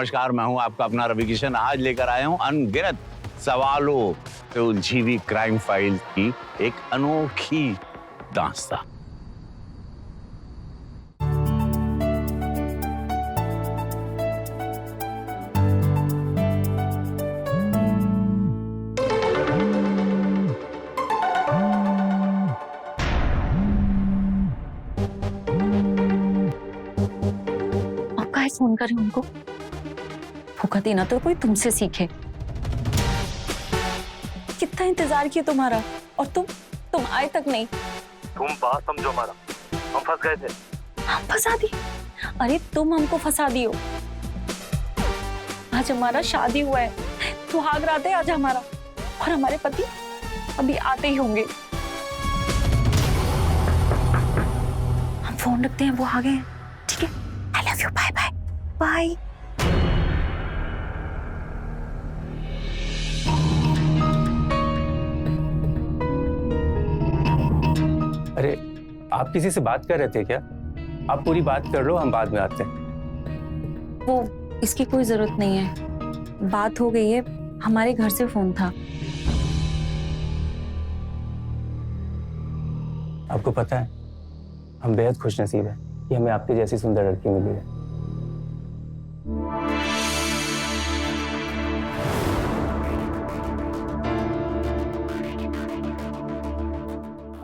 नमस्कार, मैं हूं आपका अपना रवि किशन। आज लेकर आया हूं अनगिनत सवालों पे उलझी हुई क्राइम फाइल की एक अनोखी दास्तां। फोन करें उनको, भूखा देना तो कोई तुमसे सीखे। कितना इंतजार किया तुम्हारा और तुम आए तक नहीं। तुम बात समझो हमारा, हम फंस गए थे। हम फंसा दिए? अरे तुम हमको फंसा दियो। आज हमारा शादी हुआ है, सुहाग रात है आज हमारा, और हमारे पति अभी आते ही होंगे। हम फोन रखते हैं, वो आ गए हैं। ठीक है, I love you, bye bye bye. अरे आप किसी से बात कर रहे थे क्या? आप पूरी बात कर लो, हम बाद में आते हैं। वो इसकी कोई जरूरत नहीं है, बात हो गई है। हमारे घर से फोन था। आपको पता है, हम बेहद खुशनसीब हैं कि हमें आपकी जैसी सुंदर लड़की मिली है।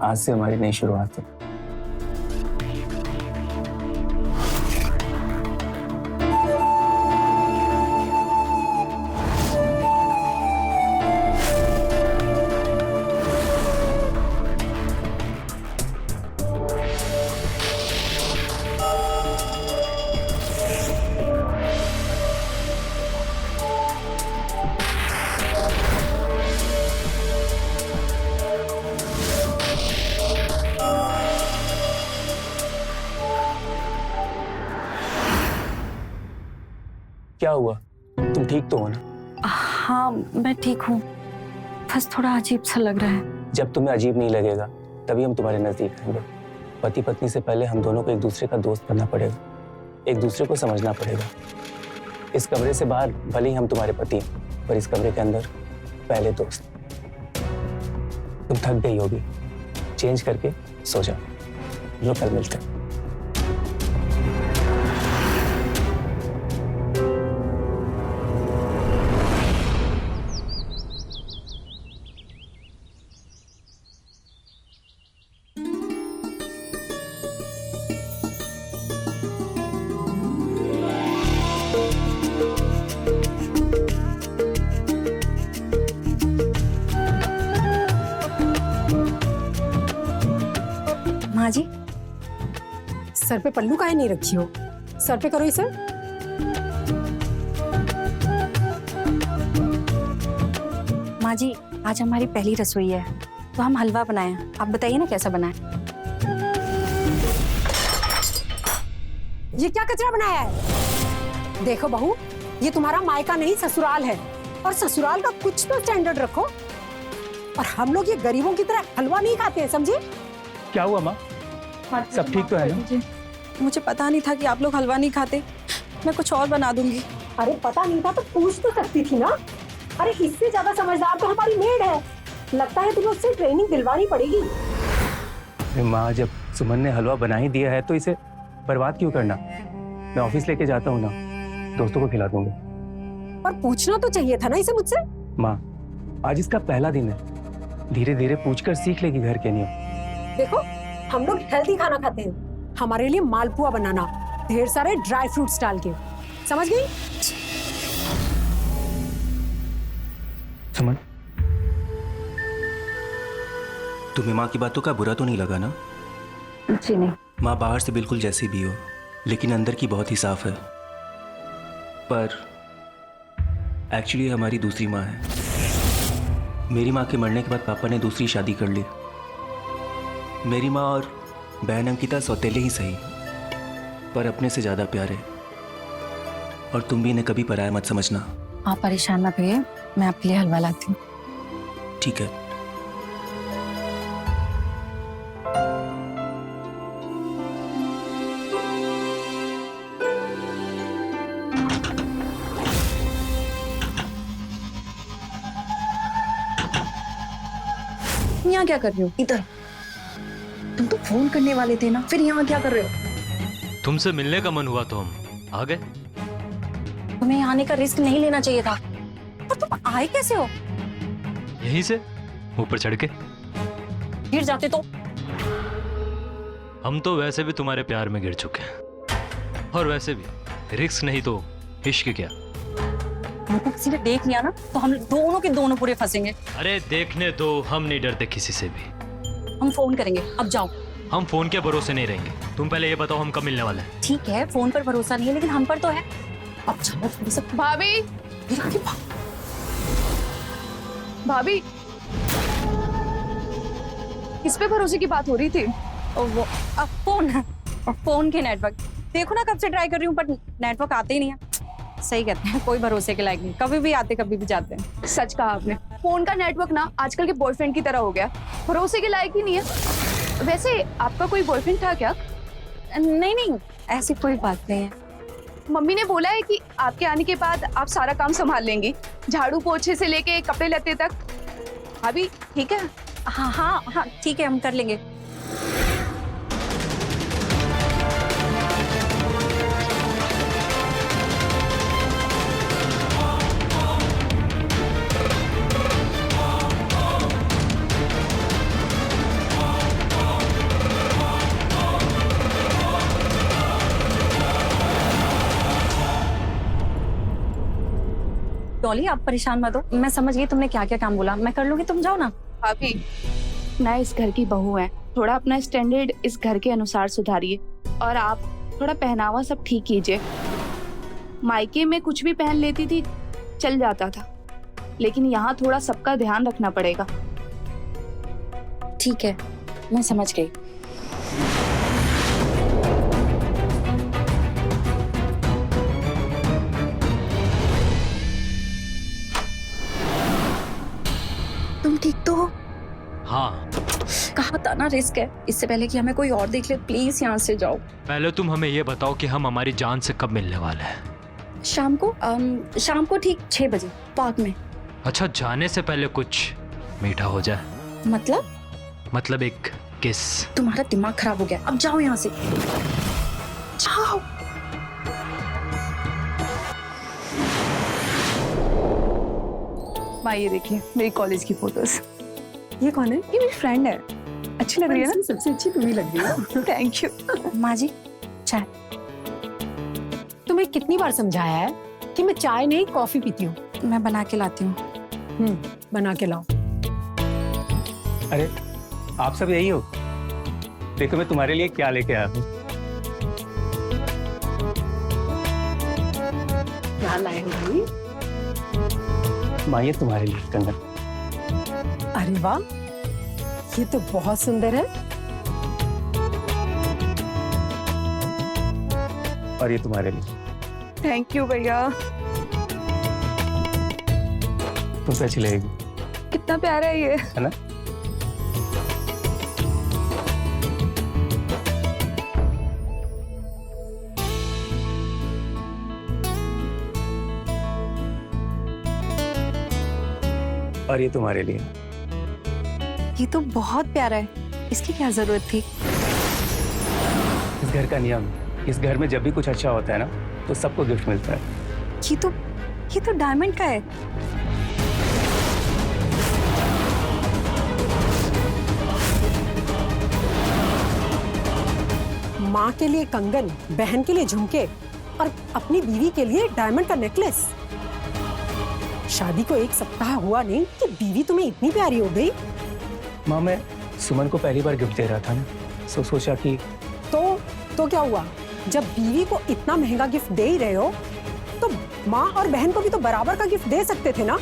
आज से हमारी नई शुरुआत है। क्या हुआ? तुम ठीक तो हो ना? हाँ मैं ठीक हूँ, बस थोड़ा अजीब सा लग रहा है। जब तुम्हें अजीब नहीं लगेगा तभी हम तुम्हारे नजदीक आएंगे। पति पत्नी से पहले हम दोनों को एक दूसरे का दोस्त बनना पड़ेगा, एक दूसरे को समझना पड़ेगा। इस कमरे से बाहर भले ही हम तुम्हारे पति हैं, पर इस कमरे के अंदर पहले दोस्त। तुम थक गई होगी, चेंज करके सो जाओ। लो कल मिलते हैं। माँ जी, सर पे पल्लू काहे नहीं रखी हो? सर पे करो इसे। माँ जी आज हमारी पहली रसोई है, तो हम हलवा बनाए हैं। आप बताइए ना कैसा बना है। ये क्या कचरा बनाया है? देखो बहू, ये तुम्हारा मायका नहीं ससुराल है, और ससुराल का कुछ तो स्टैंडर्ड रखो। और हम लोग ये गरीबों की तरह हलवा नहीं खाते हैं, समझे? क्या हुआ माँ? सब ठीक तो है ना? मुझे पता नहीं था कि आप लोग हलवा नहीं खाते, मैं कुछ और बना दूंगी। अरे पता नहीं था तो पूछ तो सकती थी ना। अरे इससे ज्यादा समझदार तो हमारी मेड है। लगता है तुम्हें उससे ट्रेनिंग दिलवानी पड़ेगी। माँ, जब सुमन ने हलवा बना ही दिया है तो इसे बर्बाद क्यों करना? मैं ऑफिस लेके जाता हूँ ना, दोस्तों को खिला दूंगा। पर पूछना तो चाहिए था ना इसे मुझसे। माँ, आज इसका पहला दिन है, धीरे धीरे पूछकर सीख लेगी घर के नियम। देखो, हम लोग हेल्दी खाना खाते हैं, हमारे लिए मालपुआ बनाना, ढेर सारे ड्राई फ्रूट्स डाल के, समझ गई? सुमन, तुम्हें माँ की बातों का बुरा तो नहीं लगा ना? जी नहीं। माँ बाहर से बिल्कुल जैसी भी हो, लेकिन अंदर की बहुत ही साफ है। पर एक्चुअली हमारी दूसरी माँ है। मेरी माँ के मरने के बाद पापा ने दूसरी शादी कर ली। मेरी माँ और बहन अंकिता सौतेले ही सही, पर अपने से ज्यादा प्यारे। और तुम भी इन्हें कभी पराया मत समझना। आप परेशान मत होइए, मैं आपके लिए हलवा लाती हूँ। ठीक है। यहाँ क्या कर रहे हो? इधर। तुम तो फोन करने वाले थे ना, फिर यहाँ क्या कर रहे हो? तुमसे मिलने का मन हुआ तो हम आ गए। तुम्हें यहाँ आने का रिस्क नहीं लेना चाहिए था। और तुम आए कैसे हो? यहीं से ऊपर चढ़ के। गिर जाते तो? हम तो वैसे भी तुम्हारे प्यार में गिर चुके हैं, और वैसे भी रिस्क नहीं तो इश्क क्या। हमको किसी ने देख लिया ना तो हम दोनों के दोनों पूरे फंसेंगे। अरे देखने दो, हम नहीं डरते किसी से भी। हम फोन करेंगे, अब जाओ। हम फोन के भरोसे नहीं रहेंगे। तुम पहले ये बताओ हम कब मिलने वाले हैं। ठीक है, फोन पर भरोसा नहीं है लेकिन हम पर तो है। अब चलो थोड़ी सा। भाभी, भाभी, किस पे भरोसे की बात हो रही थी? वो अब फोन के नेटवर्क देखो ना, कब से ट्राई कर रही हूँ पर नेटवर्क आते ही नहीं है। सही कहते हैं, कोई भरोसे के लायक नहीं, कभी भी आते कभी भी जाते हैं। सच कहा आपने। फोन का नेटवर्क ना आजकल के बॉयफ्रेंड की तरह हो गया, भरोसे के लायक ही नहीं है। वैसे आपका कोई बॉयफ्रेंड था क्या? नहीं, ऐसी कोई बात नहीं है। मम्मी ने बोला है कि आपके आने के बाद आप सारा काम संभाल लेंगी, झाड़ू पोछे से लेके कपड़े लत्ते तक। भाभी ठीक है? हाँ ठीक है, हम कर लेंगे। डॉली आप परेशान मत हो, मैं समझ गई तुमने क्या क्या काम बोला, मैं कर लूंगी, तुम जाओ ना। भाभी, मैं इस घर की बहू है, थोड़ा अपना स्टैंडर्ड इस घर के अनुसार सुधारिए, और आप थोड़ा पहनावा सब ठीक कीजिए। मायके में कुछ भी पहन लेती थी, चल जाता था, लेकिन यहाँ थोड़ा सबका ध्यान रखना पड़ेगा। ठीक है, मैं समझ गई। तुम ठीक तो हो? हाँ। कहा था ना रिस्क है, इससे पहले कि हमें कोई और देख ले प्लीज यहाँ से जाओ। पहले तुम हमें ये बताओ कि हम हमारी जान से कब मिलने वाले हैं। शाम को ठीक 6 बजे पार्क में। अच्छा, जाने से पहले कुछ मीठा हो जाए। मतलब एक किस। तुम्हारा दिमाग खराब हो गया, अब जाओ यहाँ से, जाओ। माँ ये देखिए मेरी कॉलेज की फोटोज। ये कौन है? ये मेरी फ्रेंड है, अच्छी लग रही है ना? सबसे अच्छी तुम्हें लग रही है। Thank you. माँ जी चाय। तुम्हें कितनी बार समझाया है कि मैं चाय नहीं कॉफी पीती हूँ? मैं बना के लाती हूँ। बना के लाओ। अरे आप सब यही हो? देखो मैं तुम्हारे लिए क्या लेके आया हूँ। क्या लाए हो भाई? माँ ये तुम्हारे लिए कंगन। अरे वाह, ये तो बहुत सुंदर है। और ये तुम्हारे लिए। थैंक यू भैया। तुमसे अच्छी लगेगी, कितना प्यारा है ये, है ना? और ये तुम्हारे लिए। ये तो बहुत प्यारा है, इसकी क्या जरूरत थी? इस घर का नियम, इस घर में जब भी कुछ अच्छा होता है ना तो सबको गिफ्ट मिलता है। ये तो डायमंड का है। माँ के लिए कंगन, बहन के लिए झुमके और अपनी बीवी के लिए डायमंड का नेकलेस। शादी को 1 सप्ताह हुआ नहीं कि बीवी तुम्हें इतनी प्यारी हो गई। माँ मैं सुमन को पहली बार गिफ्ट दे रहा था ना, तो सोचा कि तो क्या हुआ? जब बीवी को इतना महंगा गिफ्ट दे ही रहे हो तो माँ और बहन को भी तो बराबर का गिफ्ट दे सकते थे ना।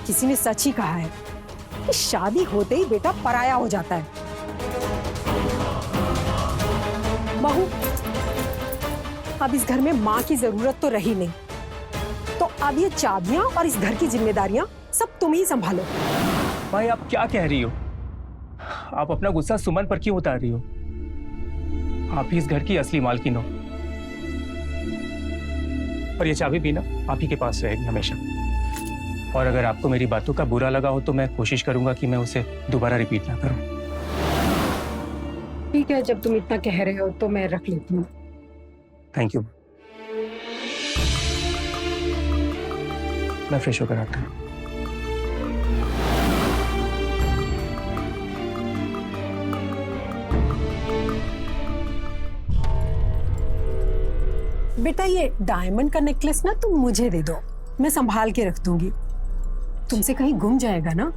किसी ने सच ही कहा है कि शादी होते ही बेटा पराया हो जाता है। बहू, अब इस घर में माँ की जरूरत तो रही नहीं, तो अब ये चाबियां और इस घर की जिम्मेदारियां सब तुम ही संभालो। भाई आप क्या कह रही हो? आप अपना गुस्सा सुमन पर क्यों उतार रही हो? आप ही इस घर की असली मालकिन हो, और ये चाबी भी ना आप ही के पास रहेगी हमेशा। और अगर आपको मेरी बातों का बुरा लगा हो तो मैं कोशिश करूंगा कि मैं उसे दोबारा रिपीट ना करूं। ठीक है, जब तुम इतना कह रहे हो तो मैं रख लेती हूँ। Thank you. मैं फ्रेश होकर आता हूँ। बेटा ये डायमंड का नेकलेस ना तुम मुझे दे दो, मैं संभाल के रख दूंगी। तुमसे कहीं गुम जाएगा ना।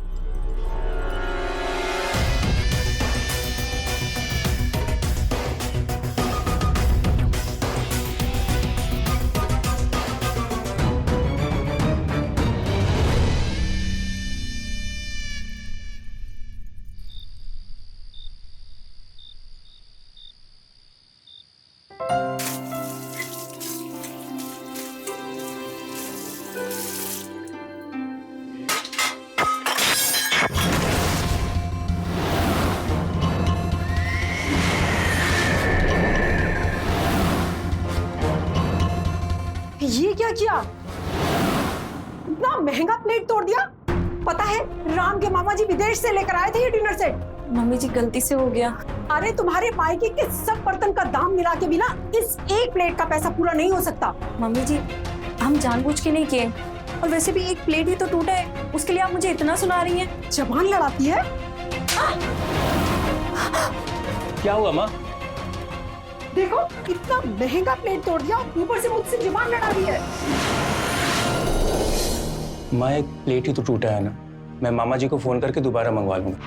ये क्या किया? इतना महंगा प्लेट तोड़ दिया। पता है राम के मामा जी विदेश से लेकर आए थे ये डिनर सेट। मम्मी जी गलती से हो गया। अरे तुम्हारे मायके के सब बर्तन का दाम मिला के भी ना इस एक प्लेट का पैसा पूरा नहीं हो सकता। मम्मी जी हम जानबूझ के नहीं किए, और वैसे भी एक प्लेट ही तो टूटा है, उसके लिए आप मुझे इतना सुना रही हैं। जबान लड़ाती है। क्या हुआ माँ? देखो इतना महंगा प्लेट तोड़ दिया, ऊपर से मुझसे जबान लड़ा रही है। माँ एक प्लेट ही तो टूटा है ना, मैं मामा जी को फोन करके दोबारा मंगवा लूंगा।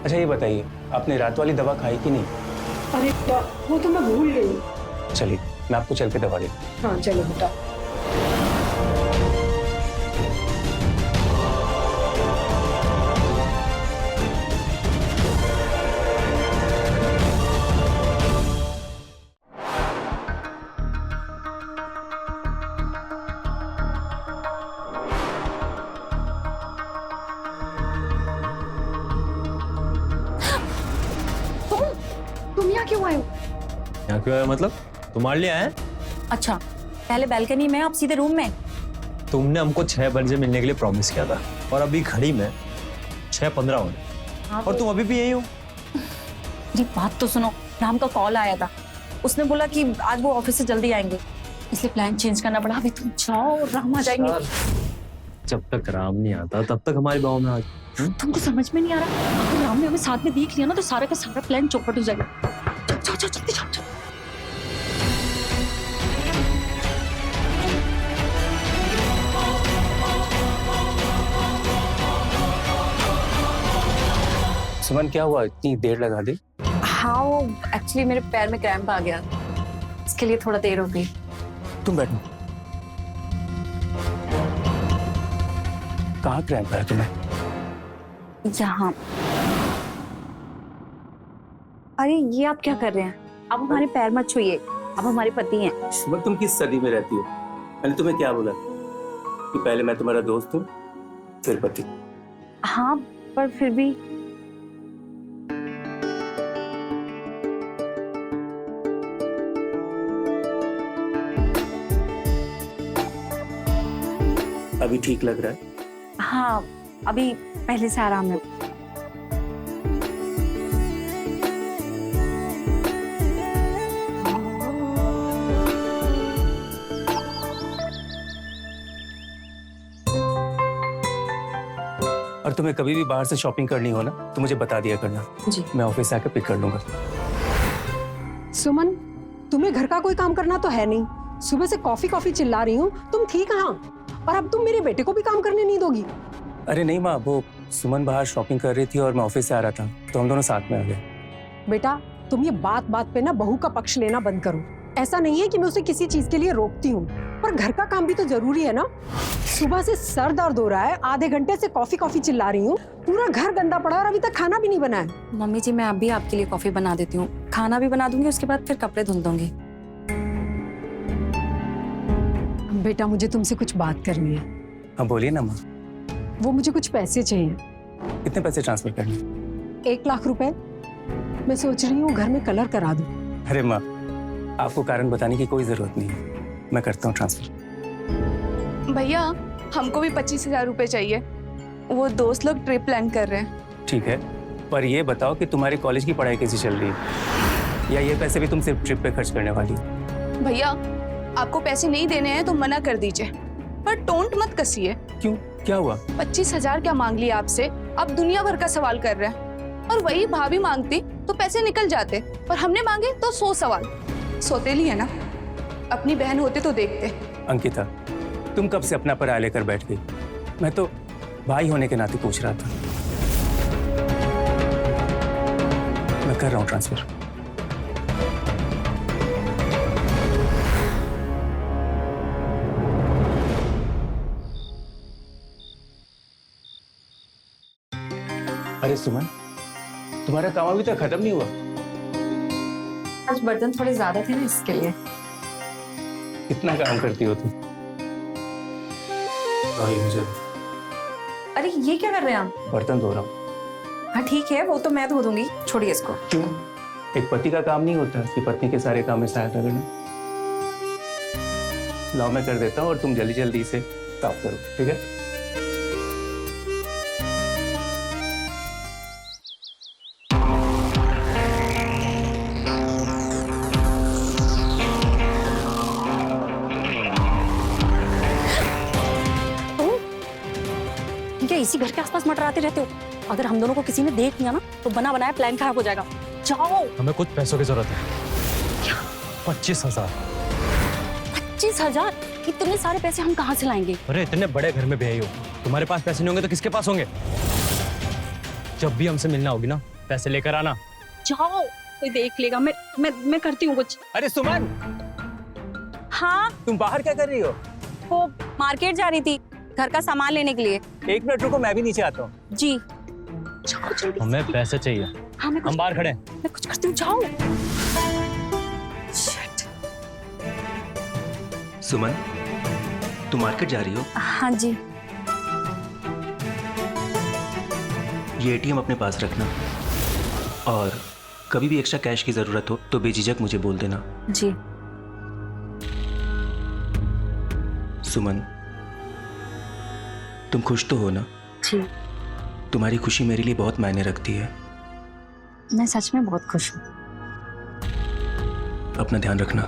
अच्छा ये बताइए, आपने रात वाली दवा खाई कि नहीं? अरे वो तो मैं भूल गई। चलिए मैं आपको चल के दवा देता हूँ। हाँ चलो बेटा। तुम यहाँ क्यों आए हो? यहाँ क्यों आया मतलब? तुम्हारे लिए आए? अच्छा पहले बालकनी में, आप सीधे रूम में। तुमने हमको 6 बजे मिलने के लिए प्रॉमिस किया था और अभी घड़ी में 6:15 हो गए और तुम अभी भी यही हो। मेरी बात तो सुनो, राम का कॉल आया था, उसने बोला कि आज वो ऑफिस से जल्दी आएंगे, इसलिए प्लान चेंज करना पड़ा। अभी तुम जाओ और राम आ जाएंगे। जब तक राम नहीं आता तब तक हमारे गाँव में आज तुमको समझ में नहीं आ रहा? अगर राम ने हमें साथ में देख लिया ना तो सारा का सारा प्लान चौपट हो जाएगा। जाओ जाओ जल्दी जाओ। सुमन क्या हुआ, इतनी देर लगा दी? हाँ वो एक्चुअली मेरे पैर में क्रैम्प आ गया, इसके लिए थोड़ा देर हो गई। तुम बैठो। कहाँ क्रैम्प है तुम्हें? यहाँ। अरे ये आप क्या कर रहे हैं? आप हमारे पैर मत छुइए, आप हमारे पति हैं। सुमन तुम किस सदी में रहती हो? मैंने तुम्हें क्या बोला कि पहले मैं तुम्हारा दोस्त हूँ फिर पति? हाँ पर फिर भी अभी ठीक लग रहा है? हाँ अभी पहले से आराम है। और तुम्हें कभी भी बाहर से शॉपिंग करनी हो ना तो मुझे बता दिया करना जी। मैं ऑफिस से आकर पिक कर लूंगा। सुमन तुम्हें घर का कोई काम करना तो है नहीं, सुबह से कॉफी कॉफी चिल्ला रही हूँ, तुम थी कहाँ? और अब तुम मेरे बेटे को भी काम करने नहीं दोगी? अरे नहीं माँ, वो सुमन बाहर शॉपिंग कर रही थी और मैं ऑफिस से आ रहा था तो हम दोनों साथ में आ गए। बेटा तुम ये बात बात पे ना बहू का पक्ष लेना बंद करो। ऐसा नहीं है कि मैं उसे किसी चीज के लिए रोकती हूँ, पर घर का काम भी तो जरूरी है ना। सुबह से सर दर्द हो रहा है, आधे घंटे से कॉफी कॉफी चिल्ला रही हूँ, पूरा घर गंदा पड़ा और अभी तक खाना भी नहीं बना है। मम्मी जी मैं अभी आपके लिए कॉफी बना देती हूँ, खाना भी बना दूंगी, उसके बाद फिर कपड़े धुल दूंगी। बेटा मुझे तुमसे कुछ बात करनी है। हाँ बोलिए ना माँ। वो मुझे कुछ पैसे चाहिए। कितने पैसे ट्रांसफर करने? 1 लाख रुपए। मैं सोच रही हूँ घर में कलर करा दूं। अरे माँ आपको कारण बताने की कोई जरूरत नहीं है, मैं करता हूँ ट्रांसफर। भैया हमको भी 25,000 रुपए चाहिए। वो दोस्त लोग ट्रिप प्लान कर रहे हैं। ठीक है, पर ये बताओ कि तुम्हारी कॉलेज की पढ़ाई कैसी चल रही है, या ये पैसे भी तुम सिर्फ ट्रिप पे खर्च करने वाली हो? भैया आपको पैसे नहीं देने हैं तो मना कर दीजिए, पर टोंट मत कसिए। क्यों, क्या हुआ? 25,000 क्या मांग लिया आपसे? आप दुनिया भर का सवाल कर रहे हैं, और वही भाभी मांगती तो पैसे निकल जाते, पर हमने मांगे तो 100 सवाल। सौतेली है ना, अपनी बहन होते तो देखते। अंकिता, तुम कब से अपना पराया लेकर बैठ गई? मैं तो भाई होने के नाते पूछ रहा था। मैं कर रहा हूँ ट्रांसफर। अरे सुमन, तुम्हारा काम अभी तक खत्म नहीं हुआ? आज बर्तन थोड़े ज्यादा थे ना, इसके लिए। कितना काम करती हो तुम? मुझे अरे ये क्या कर रहे हैं आप? बर्तन धो रहा हूँ। हाँ ठीक है, वो तो मैं धो दूंगी, छोड़िए इसको। क्यों? एक पति का काम नहीं होता कि पत्नी के सारे काम में सहायता करना? लाओ मैं कर देता हूँ और तुम जल्दी जल्दी इसे साफ करो, ठीक है? क्या इसी घर के आसपास मंडराते रहते हो? अगर हम दोनों को किसी ने देख लिया ना तो बना बनाया प्लान खराब हो जाएगा। जाओ। हमें कुछ पैसों की जरूरत है। 25,000। 25,000? इतने सारे पैसे हम कहाँ से लाएंगे? अरे इतने बड़े घर में भी आई हो, तुम्हारे पास पैसे नहीं होंगे तो किसके पास होंगे? जब भी हमसे मिलना होगी ना, पैसे लेकर आना। जाओ, कोई देख लेगा। मैं करती हूँ कुछ। अरे सुमन, हाँ तुम बाहर क्या कर रही हो? वो मार्केट जा रही थी घर का सामान लेने के लिए। 1 मिनट रुको, मैं भी नीचे आता हूँ। जी जाओ जल्दी। हमें पैसे चाहिए। हाँ हम बाहर खड़े हैं। मैं कुछ करती हूँ, जाओ। Shit. सुमन, तुम मार्केट जा रही हो? हाँ जी। ये एटीएम अपने पास रखना, और कभी भी एक्स्ट्रा कैश की जरूरत हो तो बेझिझक मुझे बोल देना। जी। सुमन, तुम खुश तो हो ना? जी। तुम्हारी खुशी मेरे लिए बहुत मायने रखती है। मैं सच में बहुत खुश हूँ। अपना ध्यान रखना।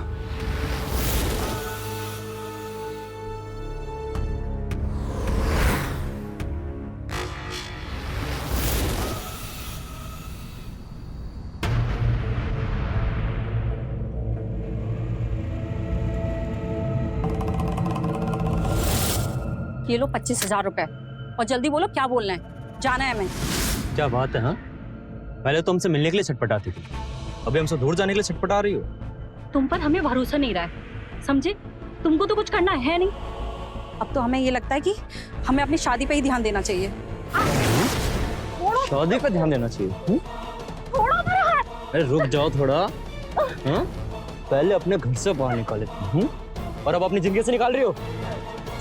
ये लो 25,000 रुपए, और जल्दी बोलो क्या बोलना है। जाना है मैं। क्या बात है? हाँ, पहले तो हमसे मिलने के लिए छटपटाती थी, अभी हमसे दूर जाने के लिए छटपटा रही हो। तुम पर हमें भरोसा नहीं रहा है, समझे? तुमको तो कुछ करना है नहीं। अब तो हमें ये लगता है कि हमें अपनी शादी पे ही ध्यान देना चाहिए। शादी पे ध्यान देना चाहिए? अरे रुक जाओ थोड़ा। हाँ? पहले अपने घर से बाहर निकाले थे, और अब अपनी जिंदगी से निकाल रही हो।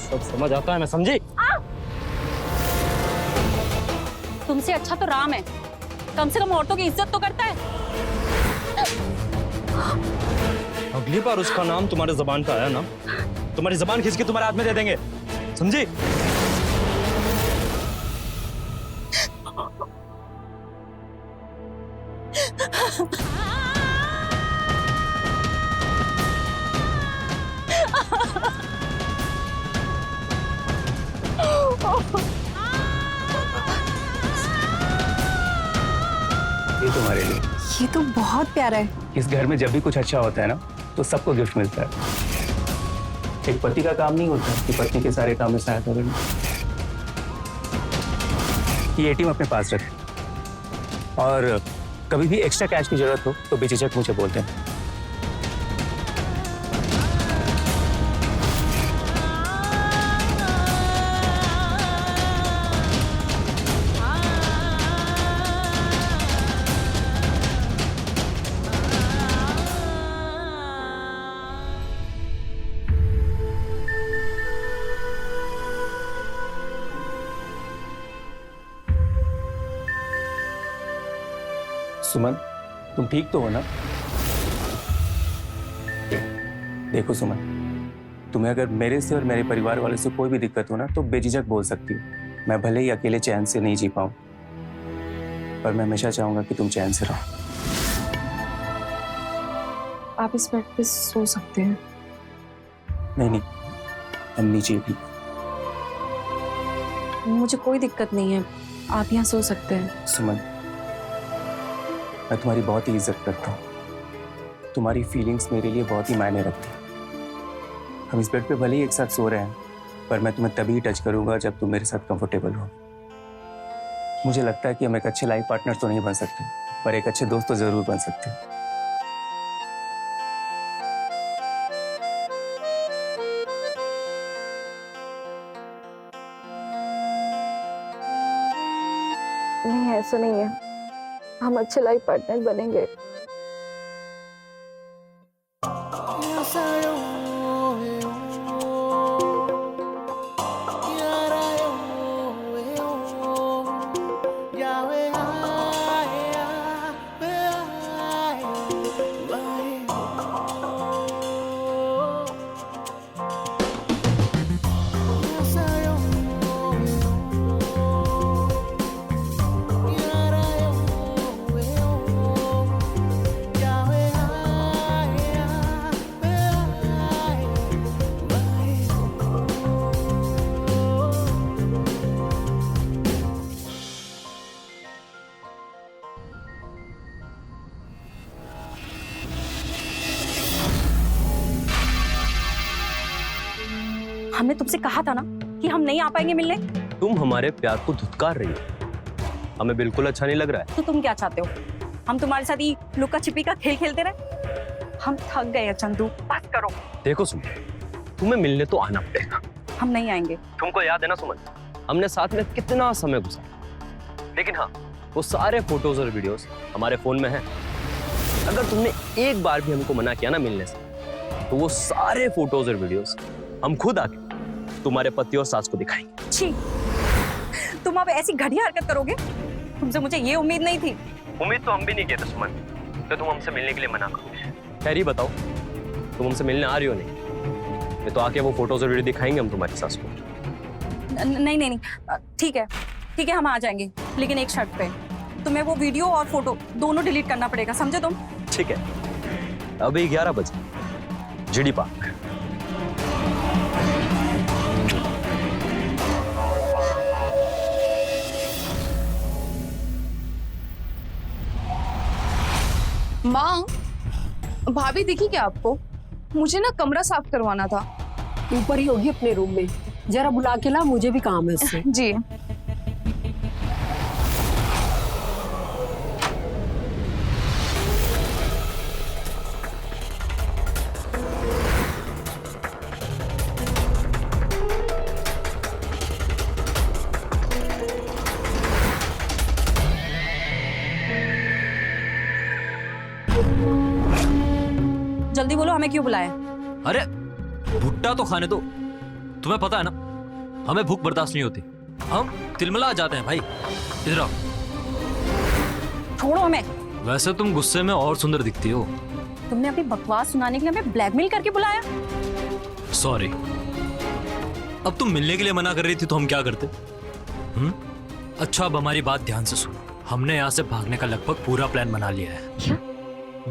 सब समझ आता है, मैं समझी। तुमसे अच्छा तो राम है, कम से कम औरतों की इज्जत तो करता है। अगली बार उसका नाम तुम्हारे जबान पे आया ना, तुम्हारी जबान खींच के तुम्हारे हाथ में दे देंगे, समझी? ये तुम्हारे लिए। ये तो बहुत प्यारा है। इस घर में जब भी कुछ अच्छा होता है ना तो सबको गिफ्ट मिलता है। एक पति का काम नहीं होता कि पत्नी के सारे काम में सहायता करना। ये एटीएम अपने पास रखें, और कभी भी एक्स्ट्रा कैश की जरूरत हो तो बेझिझक मुझे बोलते हैं। सुमन, तुम ठीक तो हो ना? देखो सुमन, तुम्हें अगर मेरे से और मेरे परिवार वालों से कोई भी दिक्कत हो ना तो बेझिझक बोल सकती हो। मैं भले ही अकेले चैन से नहीं जी पाऊँ, पर मैं हमेशा चाहूंगा कि तुम चैन से रहो। आप इस बेड पे सो सकते हैं। नहीं, हम नीचे भी। मुझे कोई दिक्कत नहीं है, आप यहाँ सो सकते हैं। सुमन, मैं तुम्हारी बहुत ही इज्जत करता हूँ। तुम्हारी फीलिंग्स मेरे लिए बहुत ही मायने रखती हैं। हम इस बेड पे भले ही एक साथ सो रहे हैं, पर मैं तुम्हें तभी टच करूंगा जब तुम मेरे साथ कंफर्टेबल हो। मुझे लगता है कि हम एक अच्छे लाइफ पार्टनर तो नहीं बन सकते, पर एक अच्छे दोस्त तो जरूर बन सकते हैं। नहीं, ऐसा नहीं है, हम अच्छे लाइफ पार्टनर बनेंगे। हमने तुमसे कहा था ना कि हम नहीं आ पाएंगे मिलने। तुम हमारे प्यार को धुतकार रही हो, हमें बिल्कुल अच्छा नहीं लग रहा है। तो तुम क्या चाहते हो, हम तुम्हारे साथ ही लुका छिपी का खेल खेलते रहे? हम थक गए हैं चंदू, बस करो। देखो सुमन, तुम्हें मिलने तो आना पड़ेगा। हम नहीं आएंगे। तुमको याद है ना सुमन, हमने साथ में कितना समय गुजारा, लेकिन हाँ, वो सारे फोटोज और वीडियोस हमारे फोन में हैं। अगर तुमने एक बार भी हमको मना किया ना मिलने से, तो वो सारे फोटोज और वीडियोस हम खुद आके तुम्हारे पति और सास को दिखाएंगे। छी, तुम अब ऐसी घटिया हरकत करोगे? तुमसे मुझे ये उम्मीद नहीं थी। उम्मीद तो हम भी नहीं किए थे सुमन, तो तुम हमसे मिलने के लिए मना करोगे। खैर ही बताओ, तुम हमसे मिलने आ रही हो नहीं? ये तो आके वो फोटोज और वीडियो दिखाएंगे हम तुम्हारी सास को। नहीं नहीं नहीं, ठीक है ठीक है, हम आ जाएंगे, लेकिन एक शर्त पे, तुम्हें वो वीडियो और फोटो दोनों डिलीट करना पड़ेगा, समझे तुम? ठीक है, अभी 11 बजे जीडी पार्क। माँ, भाभी दिखी क्या आपको? मुझे ना कमरा साफ करवाना था। ऊपर ही होगी अपने रूम में, जरा बुला के ला, मुझे भी काम है उससे। जी। जल्दी बोलो, हमें क्यों बुलाया? अरे भुट्टा तो खाने दो, तुम्हें पता है ना हमें भूख बर्दाश्त नहीं होती, हम तिलमिला जाते हैं भाई। इधर आओ। छोड़ो हमें। वैसे तुम गुस्से में और सुंदर दिखती हो। तुमने अपनी बकवास सुनाने के लिए हमें ब्लैकमेल करके बुलाया? सॉरी। अब तुम मिलने के लिए मना कर रही थी तो हम क्या करते? अच्छा, अब हमारी बात ध्यान से सुनो। हमने यहाँ से भागने का लगभग पूरा प्लान बना लिया है। क्या?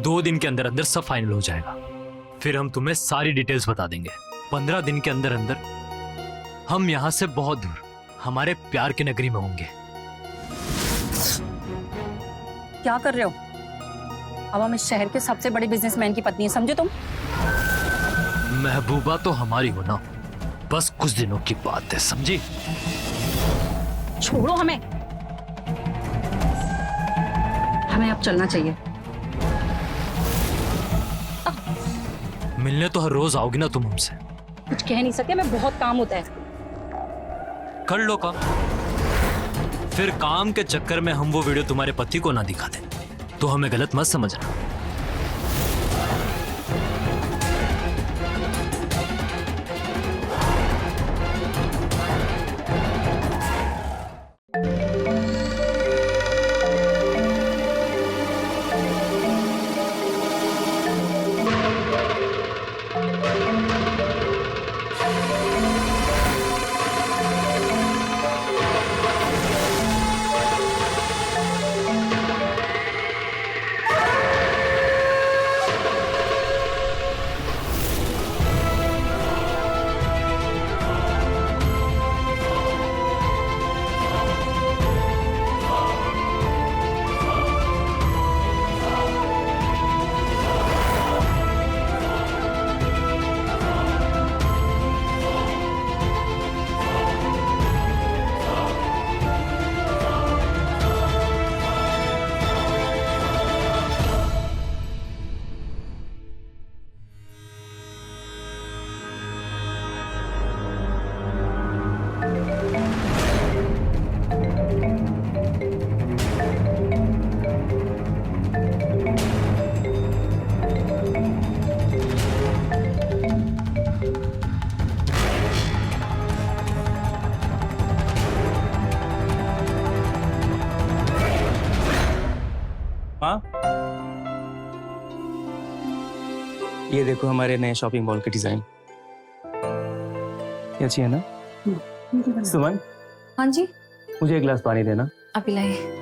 2 दिन के अंदर अंदर सब फाइनल हो जाएगा, फिर हम तुम्हें सारी डिटेल्स बता देंगे। 15 दिन के अंदर अंदर हम यहाँ से बहुत दूर हमारे प्यार की नगरी में होंगे। क्या कर रहे हो? अब हम इस शहर के सबसे बड़े बिजनेसमैन की पत्नी है, समझे तुम? महबूबा तो हमारी हो ना, बस कुछ दिनों की बात है, समझी? छोड़ो हमें, हमें अब चलना चाहिए। मिलने तो हर रोज आओगी ना तुम हमसे? कुछ कह नहीं सकते, हमें बहुत काम होता है। कर लो काम, फिर काम के चक्कर में हम वो वीडियो तुम्हारे पति को ना दिखा दें तो हमें गलत मत समझना। हाँ, ये देखो हमारे नए शॉपिंग मॉल के डिजाइन। ये अच्छी है ना? सुमन, हाँ जी, मुझे एक गिलास पानी देना। अभी लाइए।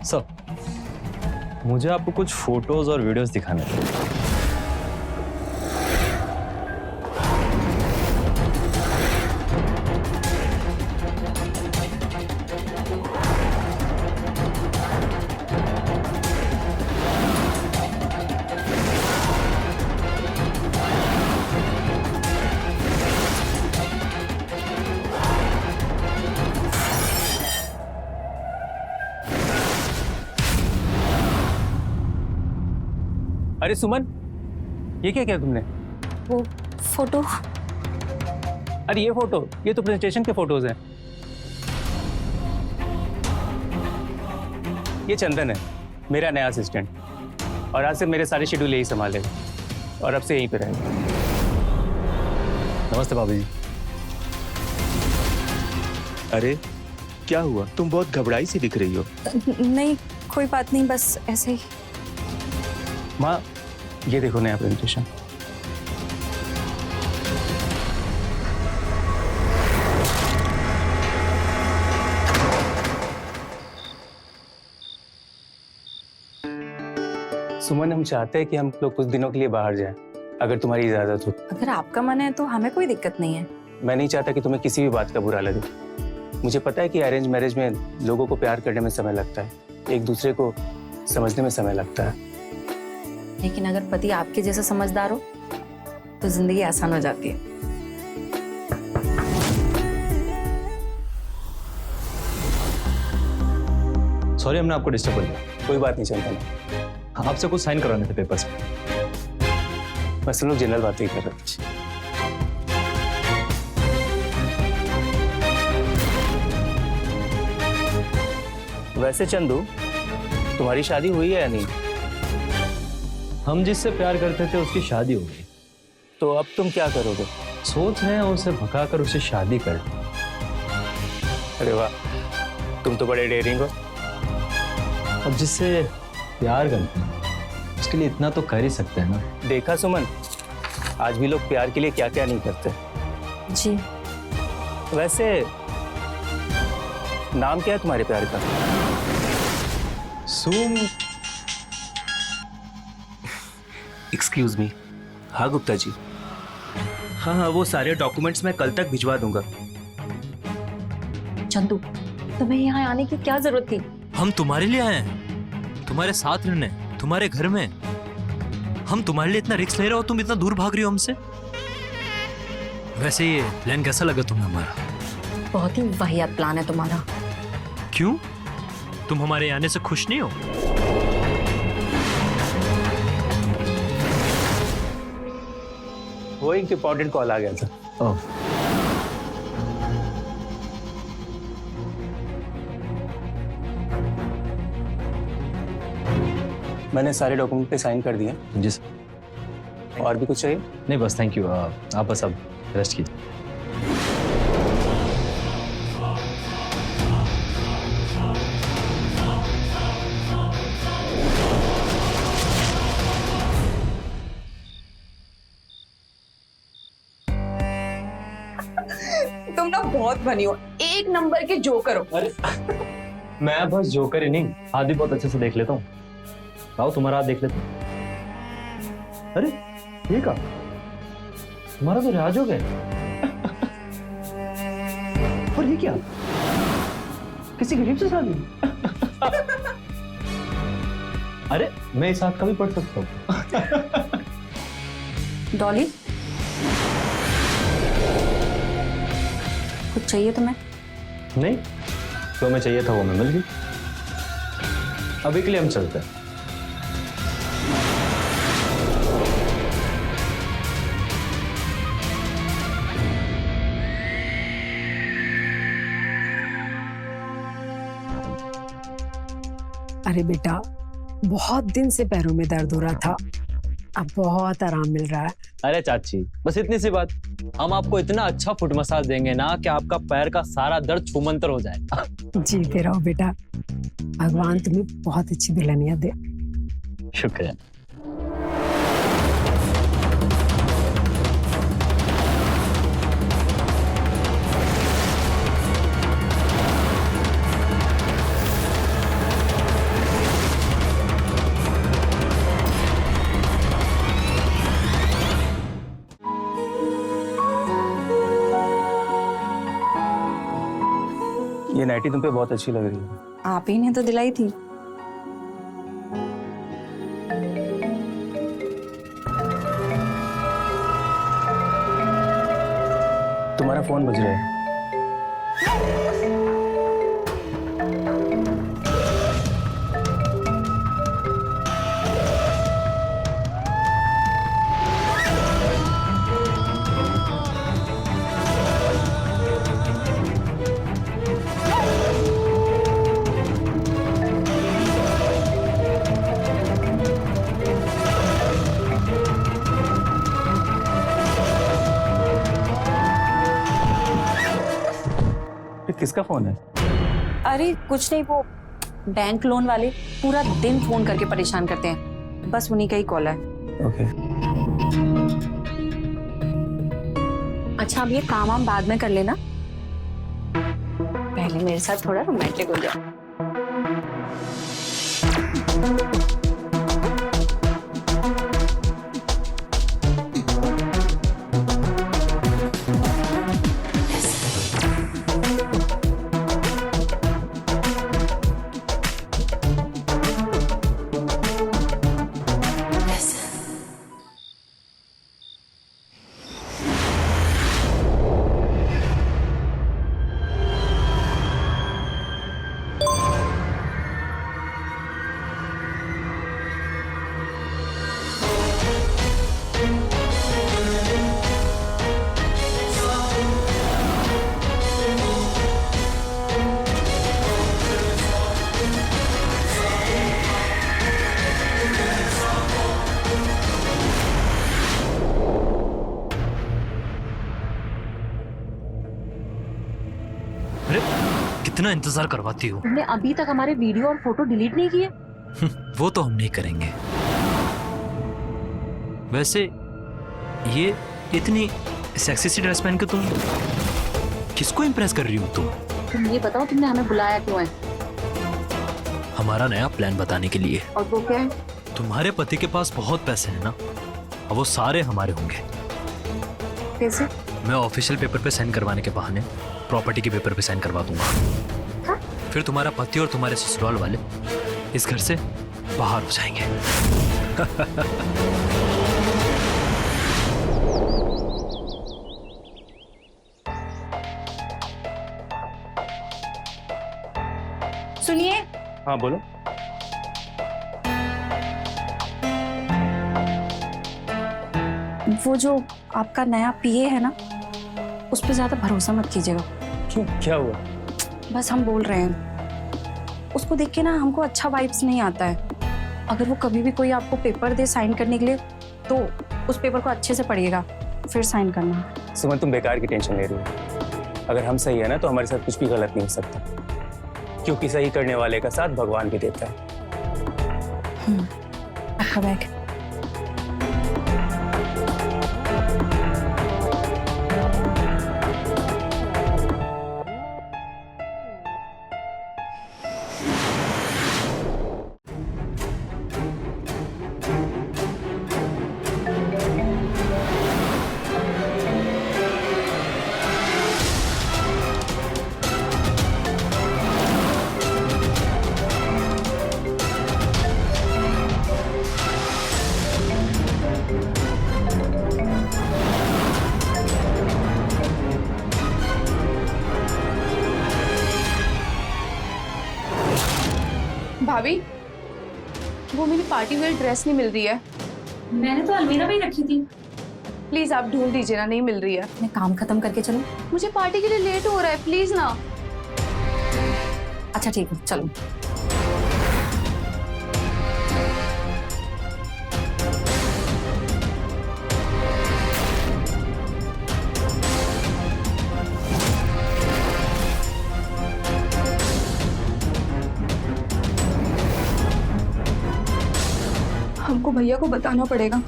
सर, मुझे आपको कुछ फोटोज और वीडियोस दिखाने थे। अरे सुमन, ये क्या किया तुमने? वो फोटो। अरे ये फोटो, ये तो प्रेजेंटेशन के फोटोज हैं। ये चंदन है, मेरा नया असिस्टेंट, और आज से मेरे सारे शेड्यूल यही संभालेगा और अब से यहीं पे रहेगा। नमस्ते भाभी जी। अरे क्या हुआ, तुम बहुत घबराई सी दिख रही हो। नहीं, कोई बात नहीं, बस ऐसे ही। माँ, ये देखो नया प्रेजेंटेशन। सुमन, हम चाहते हैं कि हम लोग कुछ दिनों के लिए बाहर जाएं, अगर तुम्हारी इजाजत हो। अगर आपका मन है तो हमें कोई दिक्कत नहीं है। मैं नहीं चाहता कि तुम्हें किसी भी बात का बुरा लगे। मुझे पता है कि अरेंज मैरिज में लोगों को प्यार करने में समय लगता है, एक दूसरे को समझने में समय लगता है। लेकिन अगर पति आपके जैसा समझदार हो तो जिंदगी आसान हो जाती है। सॉरी, हमने आपको डिस्टर्ब कर दिया। कोई बात नहीं, चलता ना। आपसे कुछ साइन करवाने थे पेपर्स पे। बस हम लोग जनरल बातें ही कर रहे थे। वैसे चंदू, तुम्हारी शादी हुई है या नहीं? हम जिससे प्यार करते थे उसकी शादी हो गई, तो अब तुम क्या करोगे? सोच रहे हैं उसे भगाकर उसे शादी कर दें। अरे वाह, तुम तो बड़े डेयरिंग हो। अब जिससे प्यार करते हैं उसके लिए इतना तो कर ही सकते हैं ना। देखा सुमन, आज भी लोग प्यार के लिए क्या क्या नहीं करते। जी। वैसे नाम क्या है तुम्हारे प्यार का? सुम। Excuse me. हाँ गुप्ता जी। हाँ हाँ, वो सारे डॉक्यूमेंट्स मैं कल तक भिजवा दूंगा। चंदू, तुम्हें यहाँ आने की क्या जरूरत थी? हम तुम्हारे लिए आए हैं, तुम्हारे साथ रहने, तुम्हारे घर में। हम तुम्हारे लिए इतना रिस्क ले रहे हो, तुम इतना दूर भाग रही हो हमसे। वैसे ये प्लान कैसा लगा तुम्हें हमारा? बहुत ही वाहियात प्लान है तुम्हारा। क्यों? तुम हमारे आने से खुश नहीं हो? वो एक इम्पोर्टेंट कॉल आ गया था। ओह, मैंने सारे डॉक्यूमेंट पे साइन कर दिए। जी सर। और भी कुछ चाहिए? नहीं बस, थैंक यू। आप बस अब रेस्ट कीजिए। तुम ना बहुत बनी हो, एक नंबर के जोकर हो। अरे मैं बस जोकर ही नहीं, हाथ भी बहुत अच्छे से देख लेता हूँ। आओ तुम्हारा हाथ देख लेता हूँ। अरे ये का तुम्हारा तो रिवाज हो गया। और ये क्या, किसी गरीब से शादी? अरे मैं इस हाथ का भी पढ़ सकता हूँ। डॉली, कुछ चाहिए तुम्हें? नहीं, जो हमें चाहिए था वो हमें मिल गई। अभी के लिए हम चलते हैं। अरे बेटा, बहुत दिन से पैरों में दर्द हो रहा था, अब बहुत आराम मिल रहा है। अरे चाची, बस इतनी सी बात, हम आपको इतना अच्छा फुट मसाज देंगे ना कि आपका पैर का सारा दर्द छूमंतर हो जाएगा। जीते रहो बेटा, भगवान तुम्हें बहुत अच्छी दुल्हनिया दे। शुक्रिया। ये नाइटी तुम पे बहुत अच्छी लग रही है। आप ही ने तो दिलाई थी। तुम्हारा फोन बज रहा है। ये किसका फोन है? अरे कुछ नहीं, वो बैंक लोन वाले पूरा दिन फोन करके परेशान करते हैं, बस उन्हीं का ही कॉल है। ओके। अच्छा, अब ये काम हम बाद में कर लेना, पहले मेरे साथ थोड़ा रोमांटिक हो जाओ। अरे कितना इंतजार करवाती हो। तुमने अभी तक हमारे वीडियो और फोटो डिलीट नहीं किए? वो तो हम नहीं करेंगे। वैसे ये इतनी सेक्सी सी ड्रेस पहन के तुम किसको इम्प्रेस कर रही हो तुम? तुम ये बताओ, तुमने हमें बुलाया क्यों है? हमारा नया प्लान बताने के लिए। और वो क्या है? तुम्हारे पति के पास बहुत पैसे हैं ना, और वो सारे हमारे होंगे। कैसे? मैं ऑफिशियल पेपर पे साइन करवाने के बहाने प्रॉपर्टी के पेपर पे साइन करवा दूंगा। हाँ? फिर तुम्हारा पति और तुम्हारे ससुराल वाले इस घर से बाहर हो जाएंगे। सुनिए, हाँ बोलो। वो जो आपका नया पीए है ना, उस पर ज्यादा भरोसा मत कीजिएगा। क्यों, क्या हुआ? बस हम बोल रहे हैं, उसको देख के ना हमको अच्छा वाइब्स नहीं आता है। अगर वो कभी भी कोई आपको पेपर दे साइन करने के लिए, तो उस पेपर को अच्छे से पढ़िएगा, फिर साइन करना। सुमन, तुम बेकार की टेंशन ले रही हो। अगर हम सही है ना, तो हमारे साथ कुछ भी गलत नहीं हो सकता, क्योंकि सही करने वाले का साथ भगवान भी देता है। आपका बैग। भाभी, वो मेरी पार्टी वेयर ड्रेस नहीं मिल रही है। मैंने तो अलमीरा में ही रखी थी। प्लीज आप ढूंढ दीजिए ना, नहीं मिल रही है। मैं काम खत्म करके चलूं? मुझे पार्टी के लिए लेट हो रहा है, प्लीज ना। अच्छा ठीक है, चलो। भैया को बताना पड़ेगा।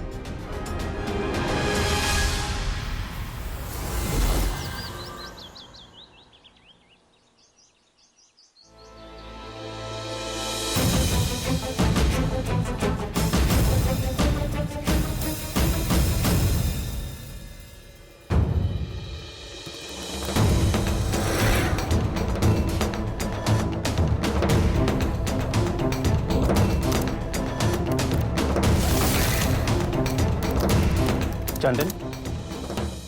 चंदन,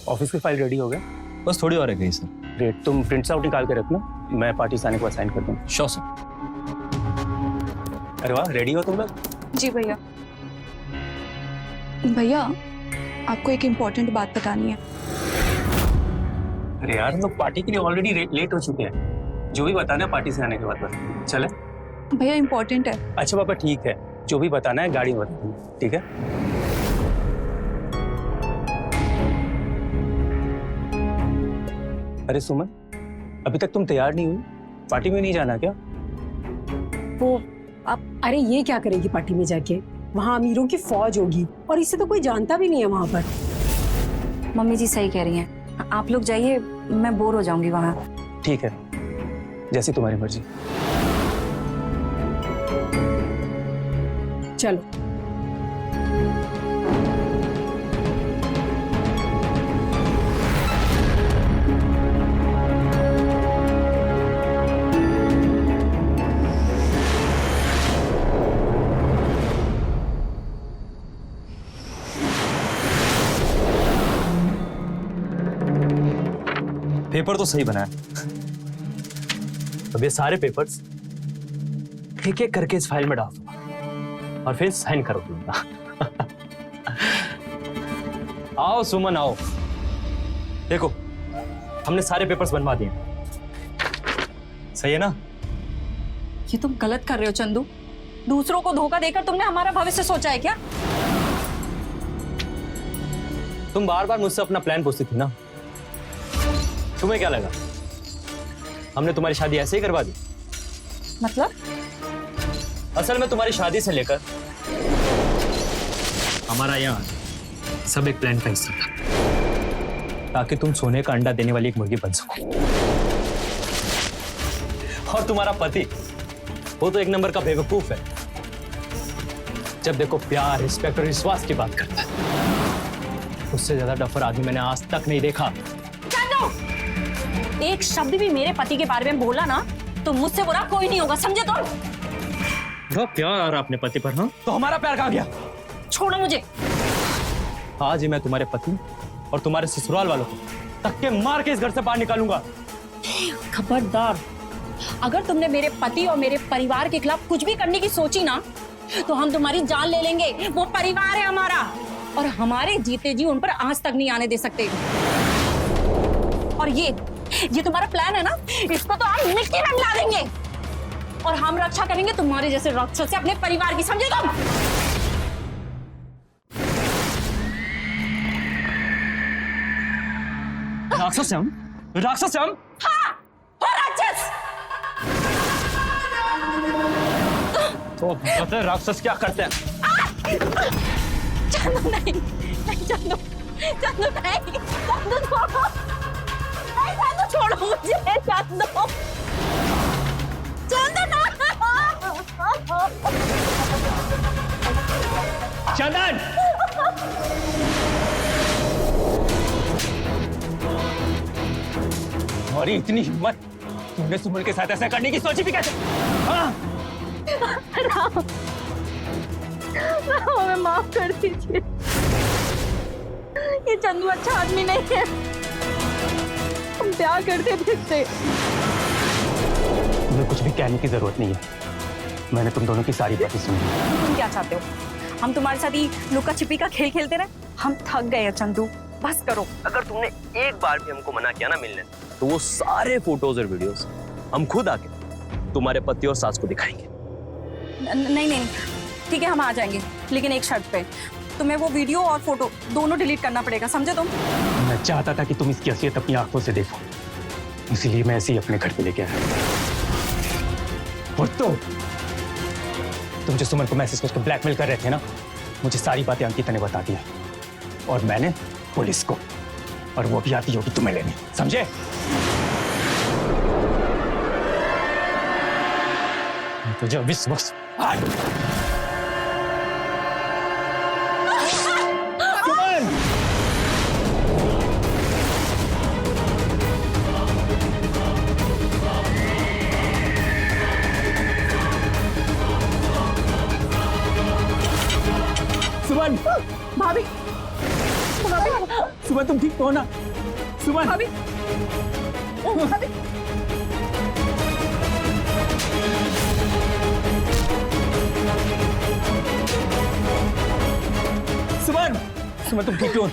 ऑफिस की फाइल रेडी हो गया? बस थोड़ी और रह गई सर। ग्रेट, तुम प्रिंट्स आउट निकाल के रखना, मैं पार्टी से आने के बाद साइन कर दूँगा। Sure sir. अरे वाह, रेडी हो तुम लोग? जी भैया। भैया, आपको एक इम्पोर्टेंट बात बतानी है। अरे यार, हम लोग पार्टी के लिए ऑलरेडी लेट हो चुके हैं। जो भी बताना है पार्टी से आने के बाद बता। चले? भैया इम्पोर्टेंट है। अच्छा पापा, ठीक है, जो भी बताना है गाड़ी में बता दूंगा, ठीक है? अरे सुमन, अभी तक तुम तैयार नहीं हुई? पार्टी में नहीं जाना क्या? वो अब अरे ये क्या करेगी पार्टी में जाके? वहाँ अमीरों की फौज होगी और इसे तो कोई जानता भी नहीं है वहाँ पर। मम्मी जी सही कह रही हैं, आप लोग जाइए, मैं बोर हो जाऊंगी वहाँ। ठीक है, जैसी तुम्हारी मर्जी। चलो। पेपर तो सही बना है। अब ये सारे पेपर्स एक एक करके इस फाइल में डाल दूंगा और फिर साइन कर दूंगा। आओ सुमन आओ, देखो हमने सारे पेपर्स बनवा दिए। सही है ना? ये तुम गलत कर रहे हो चंदू। दूसरों को धोखा देकर तुमने हमारा भविष्य सोचा है क्या? तुम बार बार मुझसे अपना प्लान पूछती थी ना, तुम्हें क्या लगा हमने तुम्हारी शादी ऐसे ही करवा दी? मतलब? असल में तुम्हारी शादी से लेकर हमारा यहाँ सब एक प्लान का हिस्सा था, ताकि तुम सोने का अंडा देने वाली एक मुर्गी बन सको। और तुम्हारा पति वो तो एक नंबर का बेवकूफ है, जब देखो प्यार, रिस्पेक्ट और विश्वास की बात करता है। उससे ज्यादा डफर आदमी मैंने आज तक नहीं देखा। एक शब्द भी मेरे पति के बारे में बोला ना तो मुझसे बुरा कोई नहीं होगा, समझे तुम? बहुत प्यार आ रहा अपने पति पर। हाँ, तो हमारा प्यार कहाँ गया? छोड़ो मुझे। आज ही मैं तुम्हारे पति और तुम्हारे ससुराल वालों को धक्के मार के इस घर से बाहर निकालूंगा। खबरदार, अगर तुमने मेरे पति और मेरे परिवार के खिलाफ कुछ भी करने की सोची ना तो हम तुम्हारी जान ले लेंगे। वो परिवार है हमारा और हमारे जीते जी उन पर आंच तक नहीं आने दे सकते। और ये तुम्हारा प्लान है ना, इसको तो हम मिट्टी में मिला देंगे और हम रक्षा करेंगे तुम्हारे जैसे राक्षस से अपने परिवार की, समझे तुम? राक्षस है हम? राक्षस है हम? हाँ, हो राक्षस। तो पता है राक्षस क्या करते हैं? चंदू नहीं, नहीं चंदू, चंदू नहीं, चंदू छोड़ो, नहीं चंदू छोड़ो मुझे, चंदू, चंदू ना। चंदन! और इतनी हिम्मत तुमने सुमन के साथ ऐसा करने की सोची भी कैसे? हाँ? राम, हमें माफ कर दीजिए। ये चंदू अच्छा आदमी नहीं है, हम प्यार करते थे इससे। तुम्हें कुछ भी कहने की जरूरत नहीं है, मैंने तुम दोनों की सारी बातें सुनी। तुम क्या चाहते हो? हम तुम्हारे साथ ही लुका छिपी का खेल खेलते रहे? हम थक गए हैं चंदू, बस करो। अगर तुमने एक बार भी हमको मना किया ना मिलने, तो वो सारे फोटोज और वीडियोस हम खुद आके तुम्हारे पति और सास को दिखाएंगे। नहीं नहीं, ठीक है हम आ जाएंगे, लेकिन एक शर्त पे, तुम्हें वो वीडियो और फोटो दोनों डिलीट करना पड़ेगा, समझे तुम? मैं चाहता था कि तुम इसकी असलियत अपनी आंखों से देखो, इसीलिए मैं ऐसे ही अपने घर पे लेके आया। और तुम जो सुमन को मैसेज करके ब्लैकमेल कर रहे थे ना, मुझे सारी बातें अंकिता ने बता दी है और मैंने पुलिस को, और वो भी आती होगी तुम्हें लेने, समझे? तुझे विश्वास सुमन, भाभी सुमन तुम ठीक तो हो ना? सुमन, भाभी सुमन, सुमन तुम ठीक हो?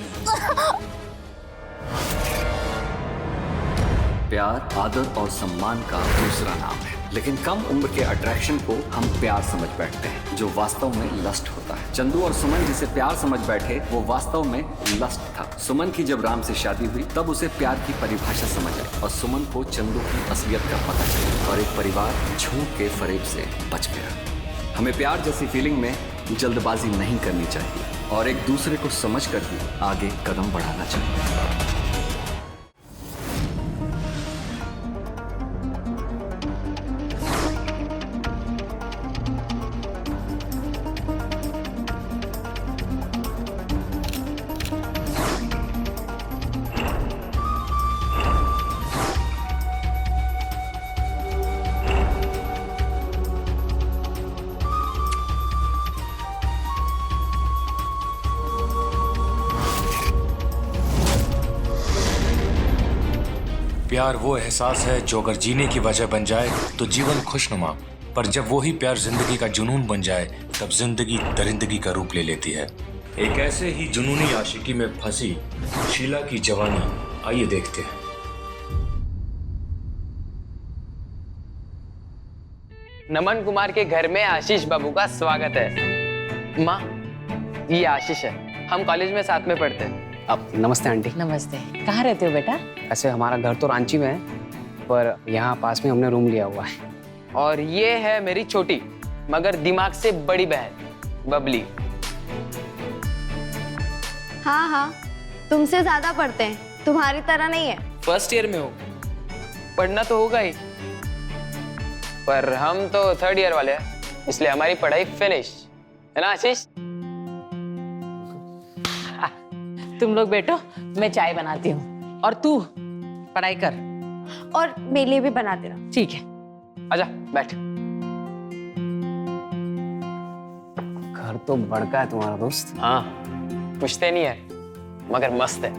प्यार आदर और सम्मान का दूसरा नाम है, लेकिन कम उम्र के अट्रैक्शन को हम प्यार समझ बैठते हैं, जो वास्तव में लस्ट होता है। चंदू और सुमन जिसे प्यार समझ बैठे वो वास्तव में लस्ट था। सुमन की जब राम से शादी हुई तब उसे प्यार की परिभाषा समझ आई और सुमन को चंदू की असलियत का पता चला और एक परिवार झूठ के फरेब से बच गया। हमें प्यार जैसी फीलिंग में जल्दबाजी नहीं करनी चाहिए और एक दूसरे को समझ कर ही आगे कदम बढ़ाना चाहिए। प्यार वो एहसास है जो अगर जीने की वजह बन जाए तो जीवन खुशनुमा, पर जब वही प्यार जिंदगी का जुनून बन जाए तब जिंदगी दरिंदगी का रूप ले लेती है। एक ऐसे ही जुनूनी आशिकी में फंसी शीला की जवानी, आइए देखते हैं। नमन कुमार के घर में आशीष बाबू का स्वागत है। माँ, ये आशीष है, हम कॉलेज में साथ में पढ़ते हैं। अब नमस्ते आंटी। नमस्ते। कहाँ रहते हो बेटा? ऐसे हमारा घर तो रांची में है, पर यहाँ पास में हमने रूम लिया हुआ है। और ये है मेरी छोटी मगर दिमाग से बड़ी बहन बबली। हाँ हाँ, तुमसे ज्यादा पढ़ते हैं, तुम्हारी तरह नहीं है। फर्स्ट ईयर में हो, पढ़ना तो होगा ही, पर हम तो थर्ड ईयर वाले हैं, इसलिए हमारी पढ़ाई फिनिश है ना आशीष? तुम लोग बैठो, मैं चाय बनाती हूँ और तू पढ़ाई कर। और मेरे लिए भी बना देना। ठीक है, आजा बैठ। घर तो बड़का है तुम्हारा दोस्त। हाँ, पूछते नहीं है मगर मस्त है।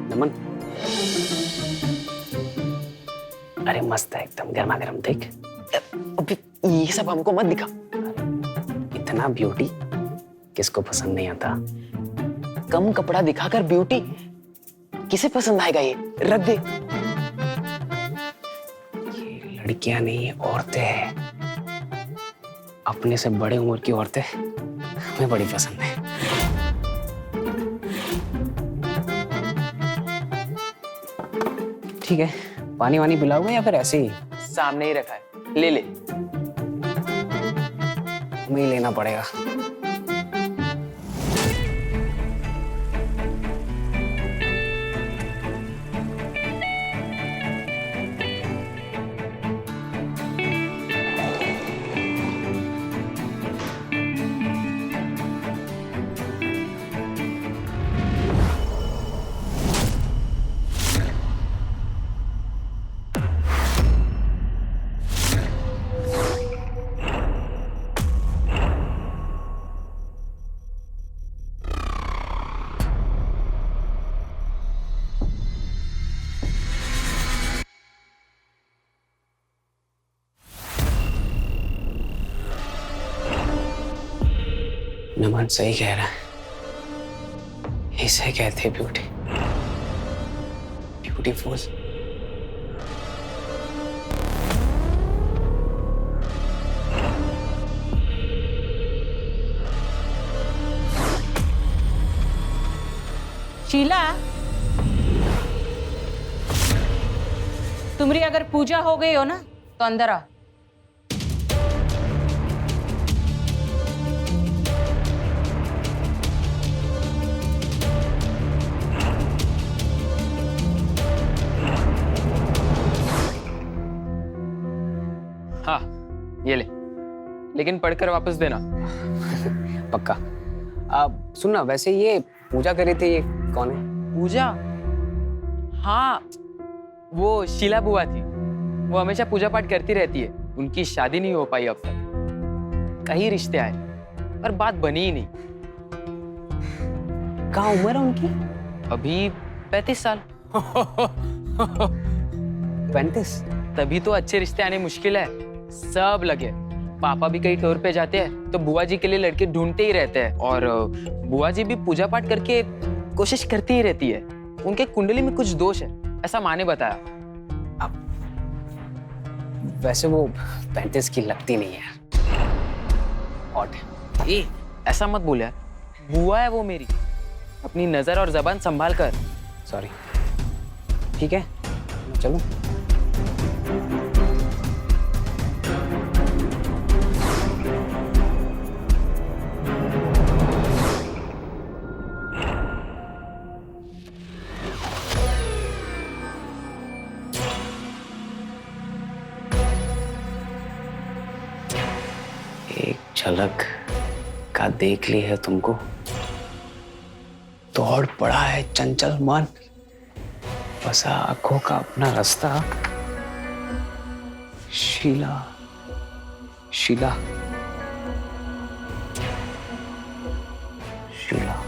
नमन, अरे मस्त है एकदम, गर्मा गर्म। देख अभी ये सब हमको मत दिखा। इतना ब्यूटी किसको पसंद नहीं आता? कम कपड़ा दिखाकर ब्यूटी किसे पसंद आएगा? ये रख दे। ये लड़कियां नहीं, औरतें हैं। अपने से बड़े उम्र की औरतें हमें बड़ी पसंद है। ठीक है, पानी वानी पिलाओगे या फिर ऐसे ही? सामने ही रखा है, ले ले। हमें ही लेना पड़ेगा। नमन सही कह रहा है, इसे कहते हैं ब्यूटी, ब्यूटीफुल। शीला, तुम्हारी अगर पूजा हो गई हो ना तो अंदर आ। लेकिन पढ़कर वापस देना। पक्का। सुनना, वैसे ये पूजा कर रही थी, ये कौन है? पूजा? हाँ, वो शीला बुआ थी। वो हमेशा पूजा पाठ करती रहती है। उनकी शादी नहीं हो पाई अब तक। कई रिश्ते आए पर बात बनी ही नहीं। कहाँ उम्र है उनकी? अभी 35 साल। 35? तभी तो अच्छे रिश्ते आने मुश्किल है। सब लगे। पापा भी कई टूर पे जाते हैं तो बुआ जी के लिए लड़के ढूंढते ही रहते हैं, और बुआ जी भी पूजा पाठ करके कोशिश करती ही रहती है। उनके कुंडली में कुछ दोष है, ऐसा माँ ने बताया। वैसे वो 35 की लगती नहीं है। हॉट है। ए, ऐसा मत बोल यार। बुआ है वो मेरी। अपनी नजर और जबान संभाल कर। सॉरी। ठीक है, चलो। झलक का देख ली है तुमको, दौड़ पड़ा है चंचल मन, बसा आंखों का अपना रास्ता। शीला, शीला, शीला।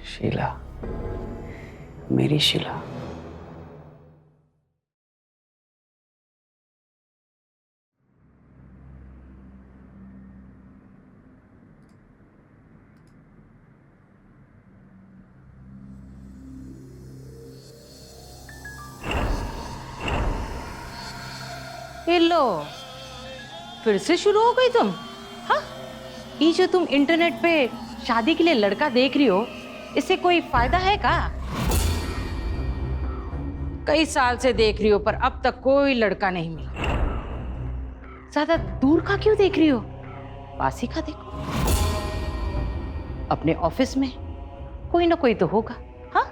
शीला, मेरी शीला। ये लो, फिर से शुरू हो गई तुम? हाँ, ये जो तुम इंटरनेट पे शादी के लिए लड़का देख रही हो, इससे कोई फायदा है का? कई साल से देख रही हो पर अब तक कोई लड़का नहीं मिला। ज्यादा दूर का क्यों देख रही हो? पास ही का देखो। अपने ऑफिस में कोई ना कोई तो होगा। हाँ,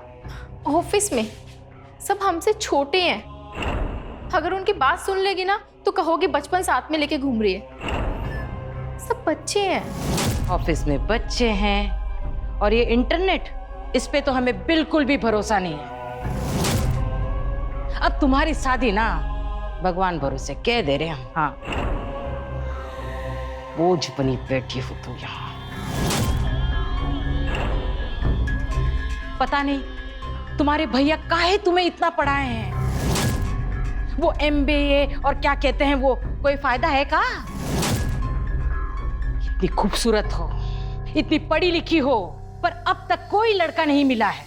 ऑफिस में सब हमसे छोटे हैं। अगर उनकी बात सुन लेगी ना तो कहोगे बचपन साथ में लेके घूम रही है। सब बच्चे हैं। ऑफिस में बच्चे हैं और ये इंटरनेट, इस पे तो हमें बिल्कुल भी भरोसा नहीं है। अब तुम्हारी शादी ना भगवान भरोसे कह दे रहे हम। हाँ, बोझ बनी बैठी हो तू यहाँ। पता नहीं तुम्हारे भैया काहे तुम्हें इतना पढ़ाए हैं। वो MBA और क्या कहते हैं वो, कोई फायदा है का? इतनी खूबसूरत हो, इतनी पढ़ी लिखी हो, पर अब तक कोई लड़का नहीं मिला है।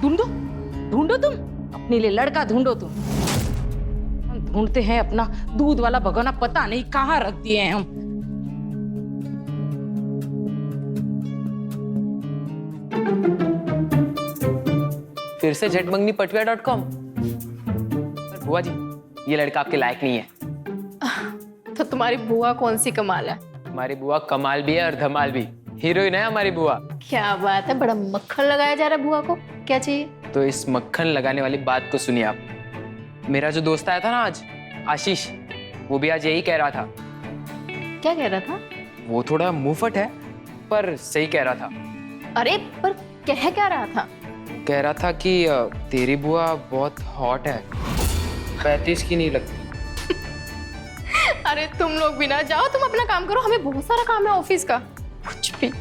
ढूंढो ढूंढो, तुम अपने लिए लड़का ढूंढो। तुम हम ढूंढते हैं अपना दूध वाला भगोना, पता नहीं कहाँ रख दिए हैं हम। फिर से झटमंगनीपटुआ.com। पर बुआ जी, ये लड़का आपके लायक नहीं है। तो तुम्हारी बुआ कौन सी कमाल है? हमारी बुआ कमाल भी है और धमाल भी। हीरोइन है हमारी बुआ। क्या बात है, बड़ा मक्खन लगाया जा रहा है। बुआ को क्या चाहिए? तो इस मक्खन लगाने वाली बात को सुनिए आप। मेरा जो दोस्त आया था ना आज, आशीष, वो भी आज यही कह रहा था। क्या कह रहा था? वो थोड़ा मुंहफट है पर सही कह रहा था। अरे पर कह क्या रहा था? कह रहा था कि तेरी बुआ बहुत हॉट है, 35 की नहीं लगती। अरे तुम लोग भी ना जाओ, तुम अपना काम करो, हमें बहुत सारा काम है ऑफिस का। कुछ भी।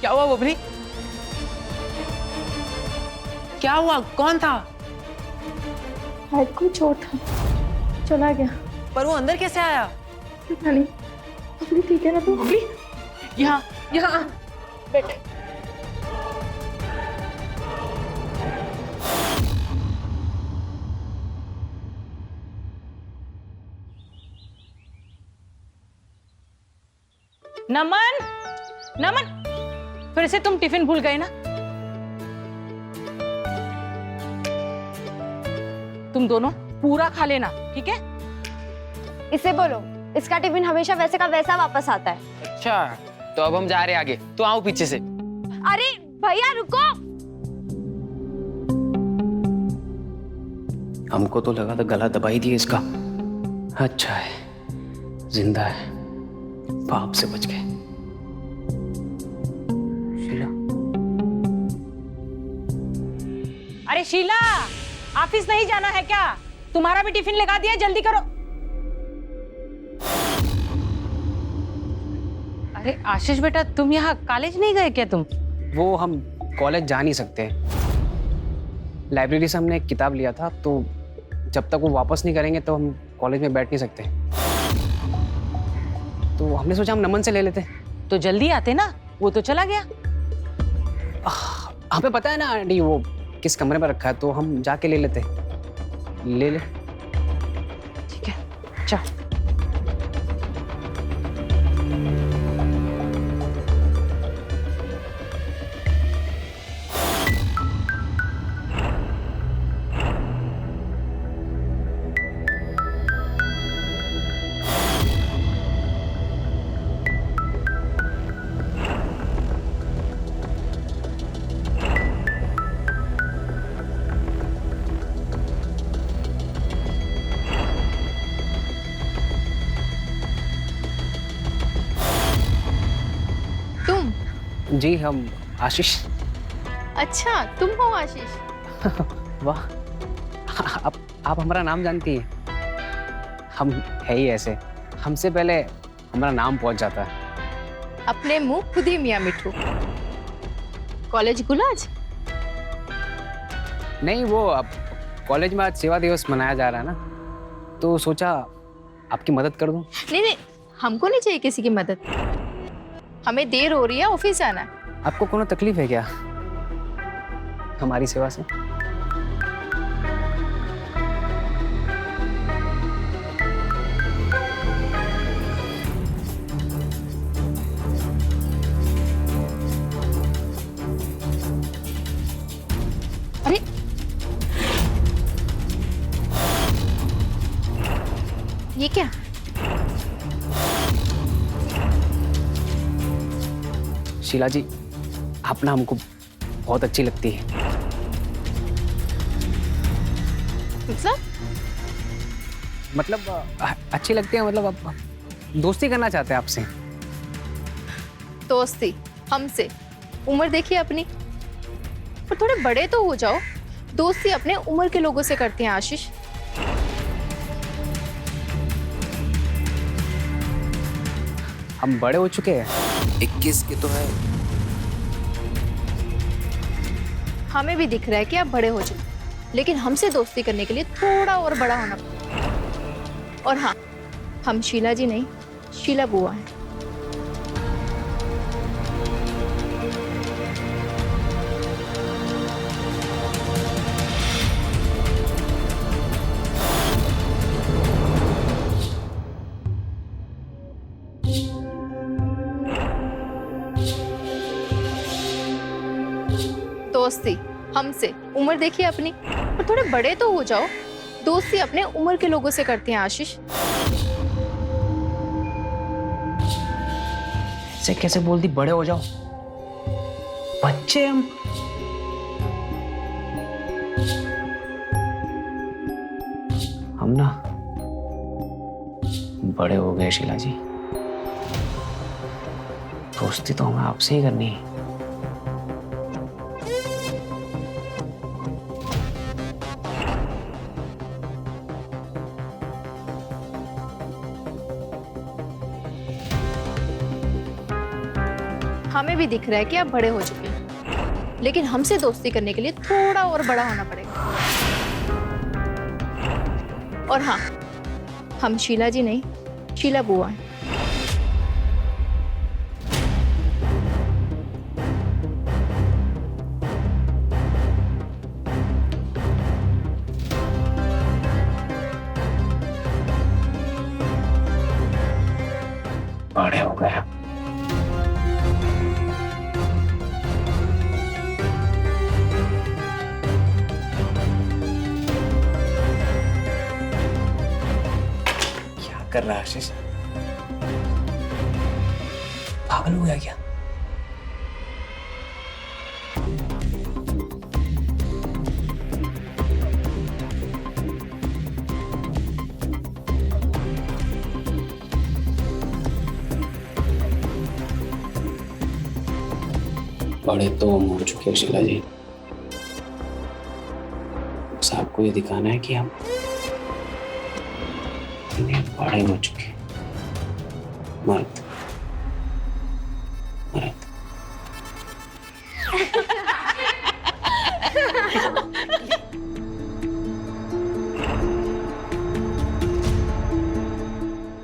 क्या हुआ बबली? क्या हुआ? कौन था? हेड को चोट था, चला गया। पर वो अंदर कैसे आया? पता नहीं। बबली ठीक है ना तू? बबली यहाँ यहाँ बैठ। नमन, नमन, फिर से तुम टिफिन भूल गए ना? तुम दोनों पूरा खा लेना, ठीक है? इसे बोलो, इसका टिफिन हमेशा वैसे का वैसा वापस आता है। अच्छा, तो अब हम जा रहे हैं आगे, तो आओ पीछे से। अरे भैया रुको। हमको तो लगा था गला दबा ही दिया इसका। अच्छा है, जिंदा है, पाप से बच गए। शीला, अरे शीला, ऑफिस नहीं जाना है क्या? तुम्हारा भी टिफिन लगा दिया, जल्दी करो। अरे आशीष बेटा, तुम यहाँ कॉलेज नहीं गए क्या तुम? वो हम कॉलेज जा नहीं सकते। लाइब्रेरी से हमने एक किताब लिया था, तो जब तक वो वापस नहीं करेंगे तो हम कॉलेज में बैठ नहीं सकते। तो तो हमने सोचा हम नमन से ले लेते। तो जल्दी आते ना, वो तो चला गया। हमें पता है ना आंटी वो किस कमरे में रखा है, तो हम जाके ले लेते। ले ले। ठीक है, चल। जी हम आशीष। अच्छा, तुम हो आशीष? वाह, आप हमारा नाम जानती हैं। हम है ही ऐसे, हमसे पहले हमारा नाम पहुंच जाता है। अपने मुंह खुद ही मियाँ मिठू। कॉलेज गुलाज? नहीं, वो अब कॉलेज में आज सेवा दिवस मनाया जा रहा है ना, तो सोचा आपकी मदद कर दूं। नहीं नहीं, हमको नहीं चाहिए किसी की मदद। हमें देर हो रही है, ऑफिस जाना है। आपको कोनो तकलीफ है क्या हमारी सेवा से? अरे ये क्या? शीला जी, आप ना हमको बहुत अच्छी लगती है। मतलब अच्छी लगती है, मतलब आप दोस्ती करना चाहते हैं आपसे। दोस्ती हमसे? उम्र देखिए अपनी, पर थोड़े बड़े तो हो जाओ। दोस्ती अपने उम्र के लोगों से करते हैं आशीष। हम बड़े हो चुके हैं। 21 के तो है। हमें भी दिख रहा है कि आप बड़े हो चुके, लेकिन हमसे दोस्ती करने के लिए थोड़ा और बड़ा होना पड़ेगा। और हाँ, हम शीला जी नहीं, शीला बुआ हैं। दोस्ती हमसे? उम्र देखिए अपनी, और थोड़े बड़े तो हो जाओ। दोस्ती अपने उम्र के लोगों से करते हैं आशीष। ऐसे कैसे बोलती बड़े हो जाओ? बच्चे हम ना बड़े हो गए शीला जी। दोस्ती तो हमें आपसे ही करनी है। हमें भी दिख रहा है कि आप बड़े हो चुके हैं, लेकिन हमसे दोस्ती करने के लिए थोड़ा और बड़ा होना पड़ेगा। और हाँ, हम शीला जी नहीं, शीला बुआ हैं। बड़े हो गए। कर रहा है आशीष? पागल हो गया क्या? बड़े तो हम हो चुके हैं शीला जी। बस आपको ये दिखाना है कि हम बड़े हो चुके। मर्द मर्द।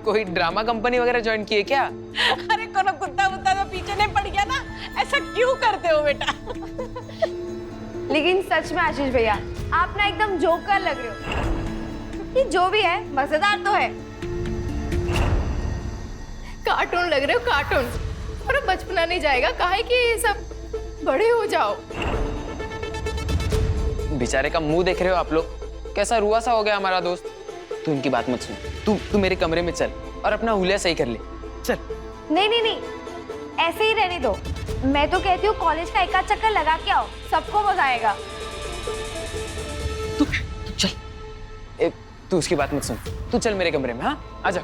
कोई ड्रामा कंपनी वगैरह ज्वाइन की है क्या? अरे कोनो कुत्ता वुत्ता तो पीछे नहीं पड़ गया ना, ऐसा क्यों करते हो बेटा? लेकिन सच में आशीष भैया, आप ना एकदम जोकर लग रहे हो। ये जो भी है मजेदार तो है। कार्टून लग रहे हो, कार्टून। और बचपना नहीं जाएगा, काहे कि ये सब बड़े हो जाओ। बेचारे का मुंह देख रहे हो आप लोग, कैसा रुआ सा हो गया हमारा दोस्त। तू इनकी बात मत सुन, तू मेरे कमरे में चल और अपना हुलिया सही कर ले, चल। नहीं नहीं नहीं, ऐसे ही रहने दो। मैं तो कहती हूँ कॉलेज का एक आध चक्कर लगा के आओ, सबको मजा आएगा। तू चल, तू उसकी बात मत सुन, तू चल मेरे कमरे में। हाँ, आजा।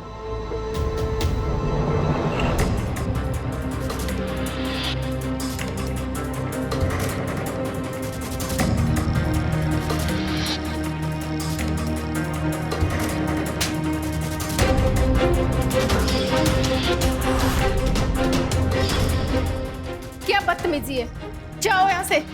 क्या बदतमीजी है, जाओ यहाँ से।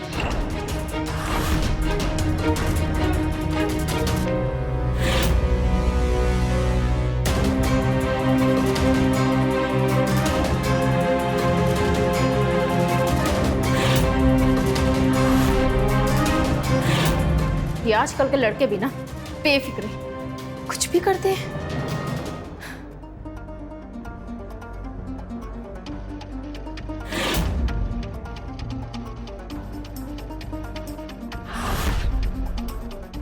ये आजकल के लड़के भी ना बेफिक्रे, कुछ भी करते हैं।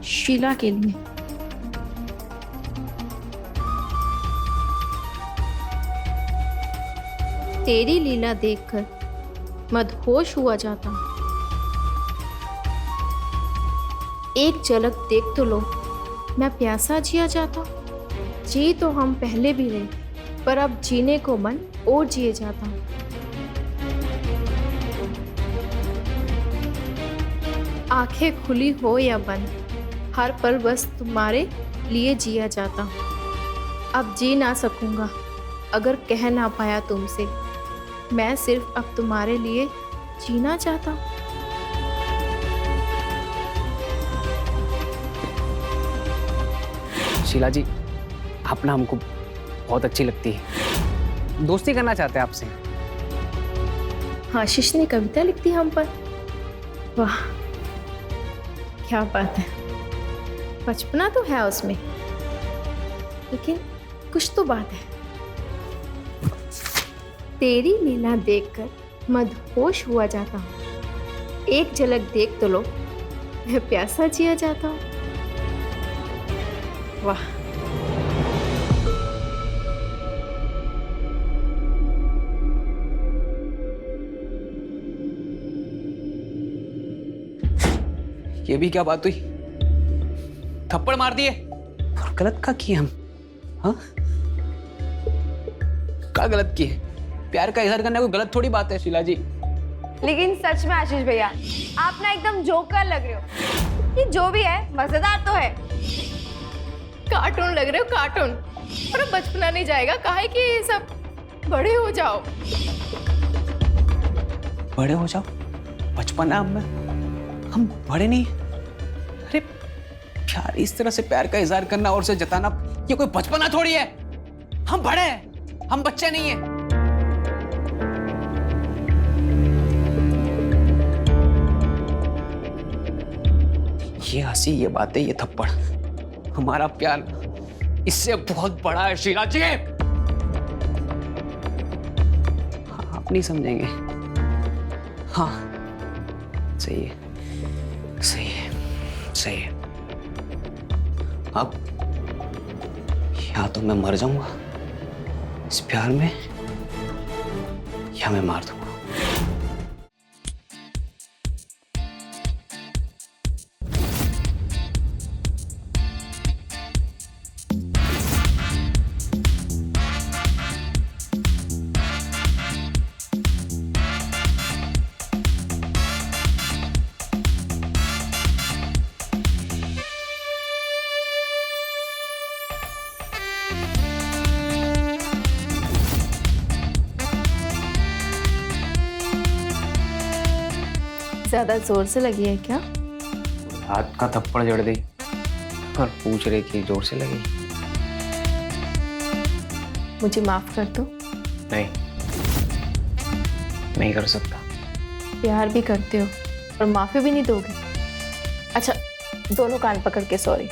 शीला के लिए। तेरी लीला देखकर मदहोश हुआ जाता हूं। एक झलक देख तो लो, मैं प्यासा जिया जाता। जी तो हम पहले भी रहे, पर अब जीने को मन और जिए जाता हूं। आंखें खुली हो या बंद, हर पल बस तुम्हारे लिए जिया जाता हूँ। अब जी ना सकूंगा अगर कह ना पाया तुमसे, मैं सिर्फ अब तुम्हारे लिए जीना चाहता हूँ। शीला जी, आप ना हमको बहुत अच्छी लगती है, दोस्ती करना चाहते हैं आपसे। आशीष ने कविता लिख दी हम पर। वाह, क्या बात है। बचपना तो है उसमें, लेकिन कुछ तो बात है। तेरी लीला देखकर मदहोश हुआ जाता हूँ। एक झलक देख तो लो, मैं प्यासा जिया जाता हूँ। वाह, ये भी क्या बात हुई? थप्पड़ मार दिए। गलत का किए हम? हाँ, क्या गलत किए? प्यार का इजहार करना कोई गलत थोड़ी बात है शीला जी। लेकिन सच में आशीष भैया, आप ना एकदम जोकर लग रहे हो। ये जो भी है मजेदार तो है। कार्टून लग रहे हो, कार्टून। और बचपना नहीं जाएगा, काहे कि ये सब बड़े हो जाओ। बड़े हो जाओ? बचपना हम बड़े नहीं। अरे प्यार, इस तरह से प्यार का इजहार करना और उसे जताना, ये कोई बचपना थोड़ी है। हम बड़े हैं, हम बच्चे नहीं हैं। ये हंसी, ये बातें, ये थप्पड़, हमारा प्यार इससे बहुत बड़ा है शीला जी। आप नहीं समझेंगे। हाँ, सही है, सही है, सही है। अब या तो मैं मर जाऊंगा इस प्यार में, या मैं मार दूंगा। ज्यादा जोर से लगी है क्या? हाथ का थप्पड़ जड़ दी, पर पूछ रही थी जोर से लगी। मुझे माफ कर दो। नहीं, नहीं कर सकता। प्यार भी करते हो और माफी भी नहीं दोगे? अच्छा, दोनों कान पकड़ के सॉरी।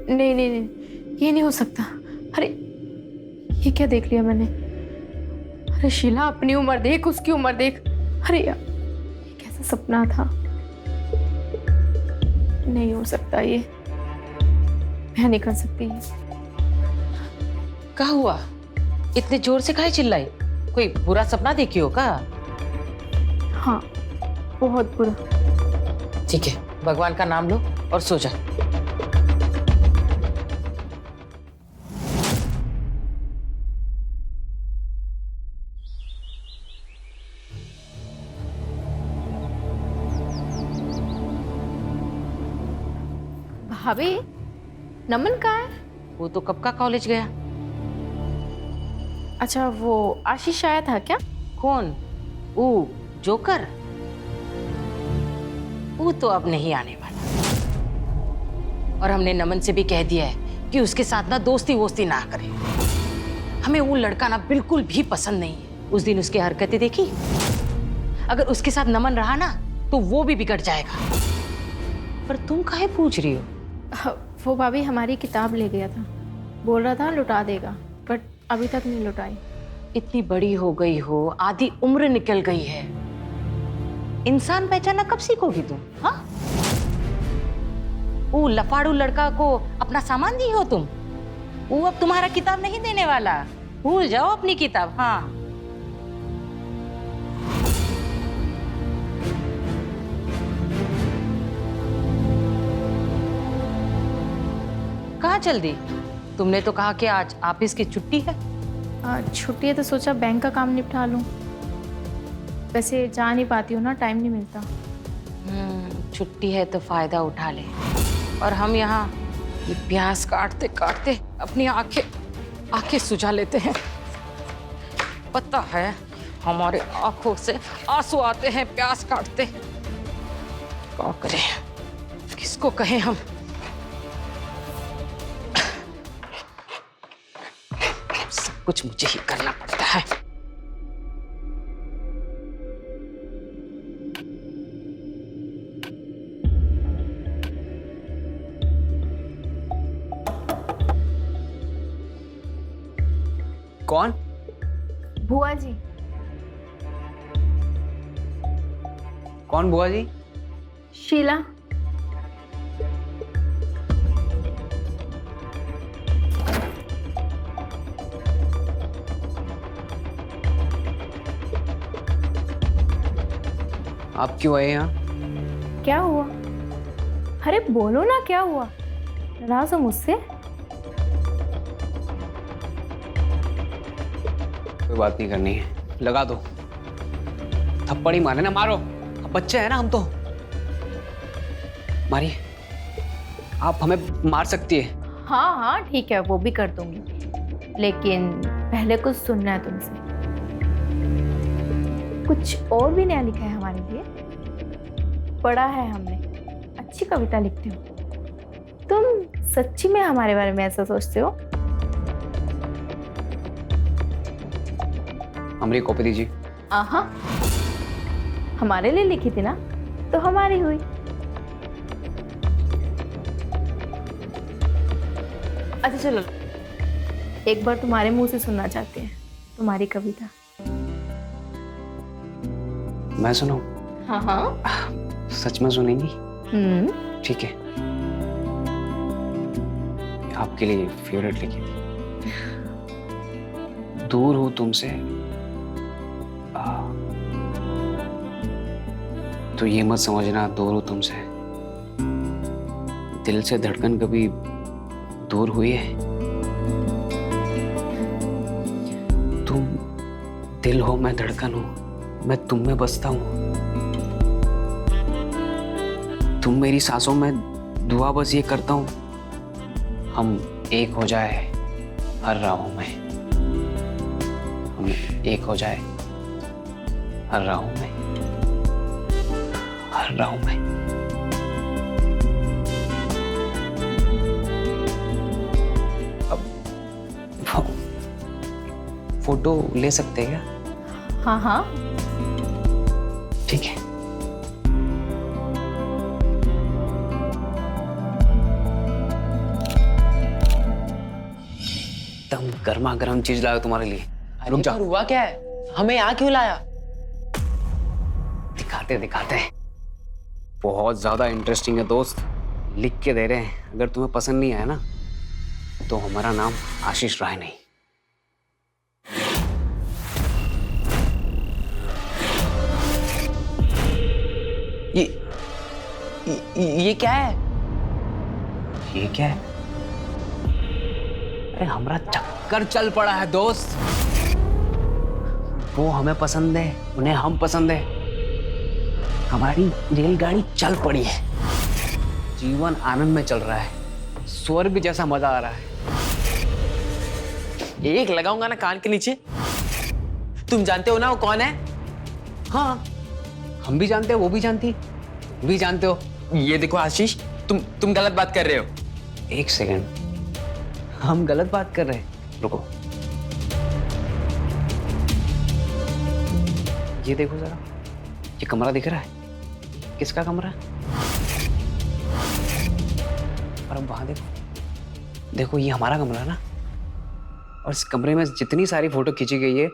नहीं, ये नहीं हो सकता। अरे ये क्या देख लिया मैंने? अरे शीला, अपनी उम्र देख, उसकी उम्र देख। अरे यार, ये कैसा सपना था? नहीं हो सकता ये, मैं नहीं कर सकती ये। क्या हुआ? इतने जोर से काहे चिल्लाई? कोई बुरा सपना देखी हो का? हाँ, बहुत बुरा। ठीक है, भगवान का नाम लो और सो जा। भाभी, नमन कहाँ है? वो तो कब का कॉलेज गया। अच्छा, वो आशीष आया था क्या? कौन? वो जोकर? वो तो अब नहीं आने वाला। और हमने नमन से भी कह दिया है कि उसके साथ ना दोस्ती वोस्ती ना करे। हमें वो लड़का ना बिल्कुल भी पसंद नहीं है। उस दिन उसकी हरकतें देखी? अगर उसके साथ नमन रहा ना तो वो भी बिगड़ जाएगा। पर तुम काहे पूछ रही हो? वो भाभी हमारी किताब ले गया था, बोल रहा था लुटा देगा, बट अभी तक नहीं लुटाई। इतनी बड़ी हो गई हो, आधी उम्र निकल गई है, इंसान पहचाना कब सीखोगी तुम? हाँ, वो लफाड़ू लड़का को अपना सामान दी हो तुम। वो अब तुम्हारा किताब नहीं देने वाला, भूल जाओ अपनी किताब। हाँ, कहाँ चल दी? तुमने तो कहा कि आज ऑफिस की छुट्टी है। छुट्टी है तो सोचा बैंक का काम निपटा लूं। वैसे जा नहीं पाती हूँ ना, टाइम नहीं मिलता। छुट्टी है तो फायदा उठा ले। और हम यहाँ ये प्याज काटते काटते अपनी आंखें सुझा लेते हैं। पता है, हमारे आंखों से आंसू आते हैं प्याज काटते। क्या करें, किसको कहें हम? सब कुछ मुझे ही करना पड़ता है। कौन? बुआ जी। कौन बुआ जी? शीला। आप क्यों आए यहाँ? क्या हुआ? अरे बोलो ना, क्या हुआ? नाराज हो मुझसे? कोई बात नहीं करनी है, लगा दो। थप्पड़ ही मारे ना, मारो। अब बच्चे हैं ना हम तो। मारिए, आप हमें मार सकती है। हाँ हाँ ठीक है, वो भी कर दूंगी, लेकिन पहले कुछ सुनना है तुमसे। कुछ और भी नया लिखा है हमारे लिए? पढ़ा है हमने, अच्छी कविता लिखते हो तुम। सच्ची में हमारे बारे में ऐसा सोचते हो? हमारी कॉपी दीजिए। आहा, हमारे लिए लिखी थी ना, तो हमारी हुई। अच्छा चलो, एक बार तुम्हारे मुंह से सुनना चाहते हैं तुम्हारी कविता। मैं सुनाऊं? हाँ हाँ। सच में सुनेंगी? ठीक है, आपके लिए फेवरेट लिखी थी। दूर हूं तुमसे तो ये मत समझना दूर हूं तुमसे, दिल से धड़कन कभी दूर हुई है? तुम दिल हो, मैं धड़कन हूं, मैं तुम में बसता हूं। तुम मेरी सांसों में, दुआ बस ये करता हूं, हम एक हो जाए हर राहों में। हम एक हो जाए हर राहों में, हर राहों में। अब फोटो ले सकते हैं क्या? हाँ हाँ ठीक है। एकदम गर्मा गर्म चीज लाया तुम्हारे लिए। रुक जा। हुआ क्या है? हमें यहाँ क्यों लाया? दिखाते दिखाते। बहुत ज्यादा इंटरेस्टिंग है दोस्त, लिख के दे रहे हैं। अगर तुम्हें पसंद नहीं आया ना तो हमारा नाम आशीष राय नहीं। ये क्या है? ये क्या है? अरे हमारा चक्कर चल पड़ा है दोस्त। वो हमें पसंद है, उन्हें हम पसंद है। हमारी रेलगाड़ी चल पड़ी है, जीवन आनंद में चल रहा है, स्वर्ग जैसा मजा आ रहा है। एक लगाऊंगा ना कान के नीचे। तुम जानते हो ना वो कौन है? हाँ, हम भी जानते हो, वो भी जानती, तुम भी जानते हो। ये देखो आशीष, तुम गलत बात कर रहे हो। एक सेकंड, हम गलत बात कर रहे हैं? रुको, ये देखो जरा, ये कमरा दिख रहा है? किसका कमरा है? और अब वहां देखो, देखो ये हमारा कमरा है ना। और इस कमरे में जितनी सारी फोटो खींची गई है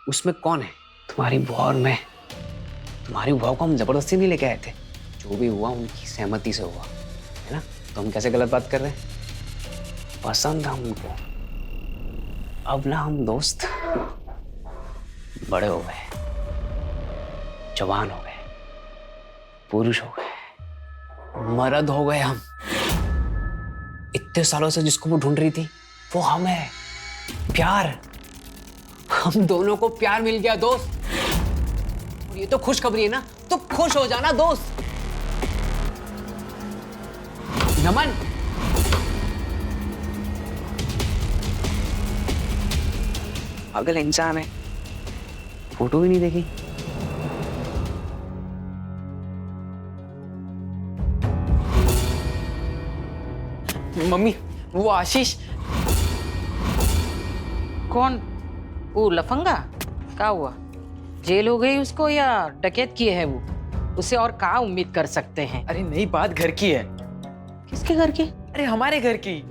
उसमें कौन है? तुम्हारी बुआ और मैं। तुम्हारी बुआ को हम जबरदस्ती नहीं लेके आए थे, जो भी हुआ उनकी सहमति से हुआ है ना। तो हम कैसे गलत बात कर रहे हैं? पसंद है हमको। अब ना हम दोस्त बड़े हो गए, जवान हो गए, पुरुष हो गए, मर्द हो गए हम। इतने सालों से जिसको वो ढूंढ रही थी वो हम है। प्यार, हम दोनों को प्यार मिल गया दोस्त। और ये तो खुशखबरी है ना, तो खुश हो जाना दोस्त। नमन, पागल इंसान है, फोटो भी नहीं देखी। मम्मी, वो आशीष। कौन? वो लफंगा? क्या हुआ? जेल हो गई उसको या डकैत किए है वो? उसे और क्या उम्मीद कर सकते हैं? अरे नहीं, बात घर की है। किसके घर की? अरे हमारे घर की।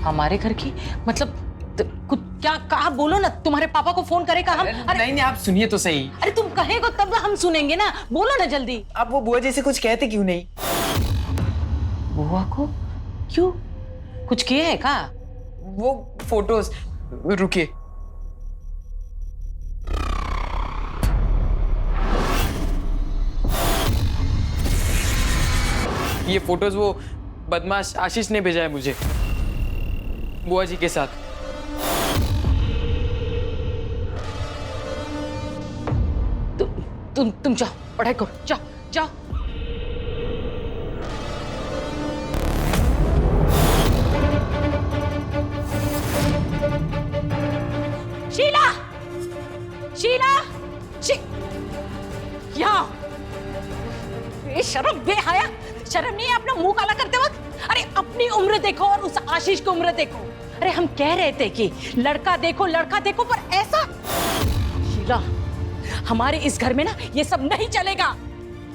हमारे घर की मतलब कुछ क्या? कहा बोलो ना, तुम्हारे पापा को फोन करेगा हम? अरे नहीं, आप सुनिए तो सही। अरे तुम कहेगा तब हम सुनेंगे ना, बोलो ना जल्दी। आप वो बुआ जी से कुछ कहते क्यों नहीं? बुआ को क्यों? कुछ किए है का? वो फोटोज, रुकिए। ये फोटोज वो बदमाश आशीष ने भेजा है मुझे, बुआ जी के साथ। तुम जाओ, पढ़ाई करो, जाओ जाओ। शर्म नहीं है अपना मुंह काला करते वक्त? अरे अपनी उम्र देखो और उस आशीष की उम्र देखो। अरे हम कह रहे थे कि लड़का देखो, पर ऐसा। शीला, हमारे इस घर में ना ये सब नहीं चलेगा।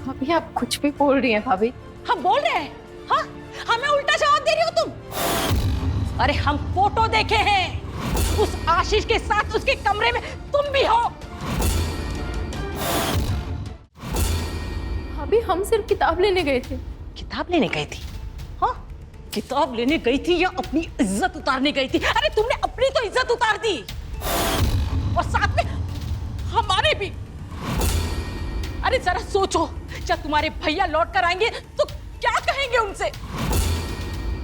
भाभी आप कुछ भी बोल रही हैं भाभी। हम बोल रहे हैं, हाँ? हमें उल्टा जवाब दे रही हो तुम। अरे हम फोटो देखे हैं, उस आशीष के साथ उसके कमरे में तुम भी हो। भाभी हम सिर्फ किताब लेने गए थे। किताब लेने गई थी? हाँ, किताब लेने गई थी या अपनी इज्जत उतारने गई थी? अरे तुमने अपनी तो इज्जत उतार दी और साथ में हमारे भी। अरे जरा सोचो, जब तुम्हारे भैया लौट कर आएंगे तो क्या कहेंगे उनसे?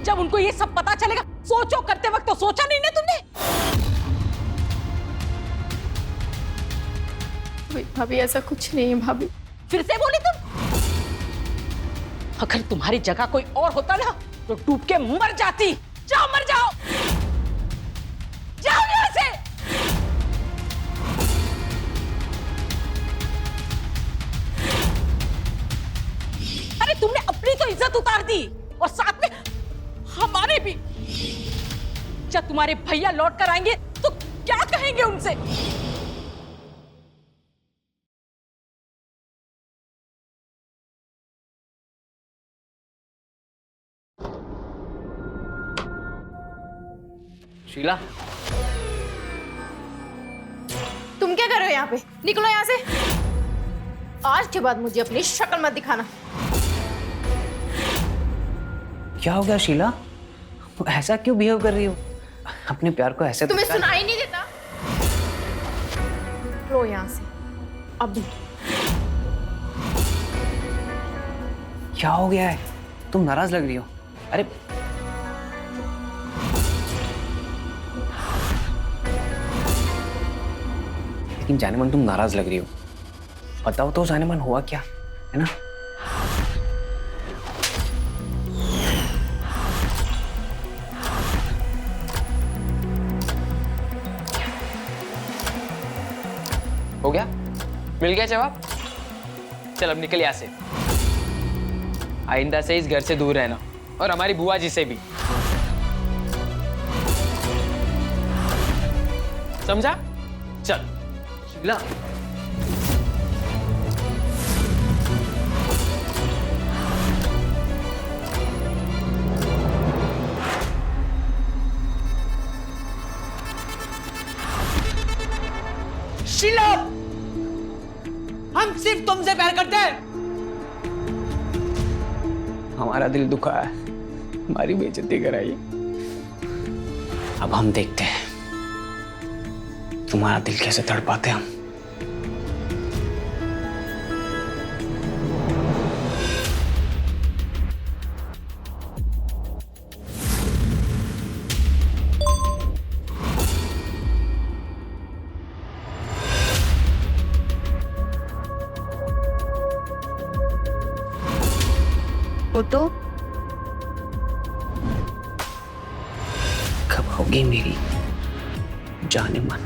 जब उनको ये सब पता चलेगा। सोचो, करते वक्त तो सोचा नहीं ना तुमने? भाभी ऐसा कुछ नहीं है भाभी। फिर से बोली तुम? अगर तुम्हारी जगह कोई और होता ना तो डूब के मर जाती। जाओ, मर जाओ, जाओ यहां से। अरे तुमने अपनी तो इज्जत उतार दी और साथ में हमारे भी। जब तुम्हारे भैया लौट कर आएंगे तो क्या कहेंगे उनसे? शीला, तुम क्या कर रहे हो यहाँ पे? निकलो यहाँ से। आज के बाद मुझे अपनी शक्ल मत दिखाना। क्या हो गया शीला? ऐसा क्यों बिहेव कर रही हो? अपने प्यार को ऐसे तुम्हें सुनाई नहीं देता? लो यहाँ से अभी। क्या हो गया है? तुम नाराज लग रही हो। अरे लेकिन जानेमन तुम नाराज लग रही हो। बताओ तो जानेमन, हुआ क्या है ना? हो गया? मिल गया जवाब? चल अब निकल यहाँ से। आइंदा से इस घर से दूर रहना और हमारी बुआ जी से भी। समझा? चल। शीला, शीला, हम सिर्फ तुमसे प्यार करते हैं। हमारा दिल दुखा है, हमारी बेइज्जती कराई। अब हम देखते हैं तुम्हारा दिल कैसे तड़पाते हम। तो कब होगी मेरी जानेमन?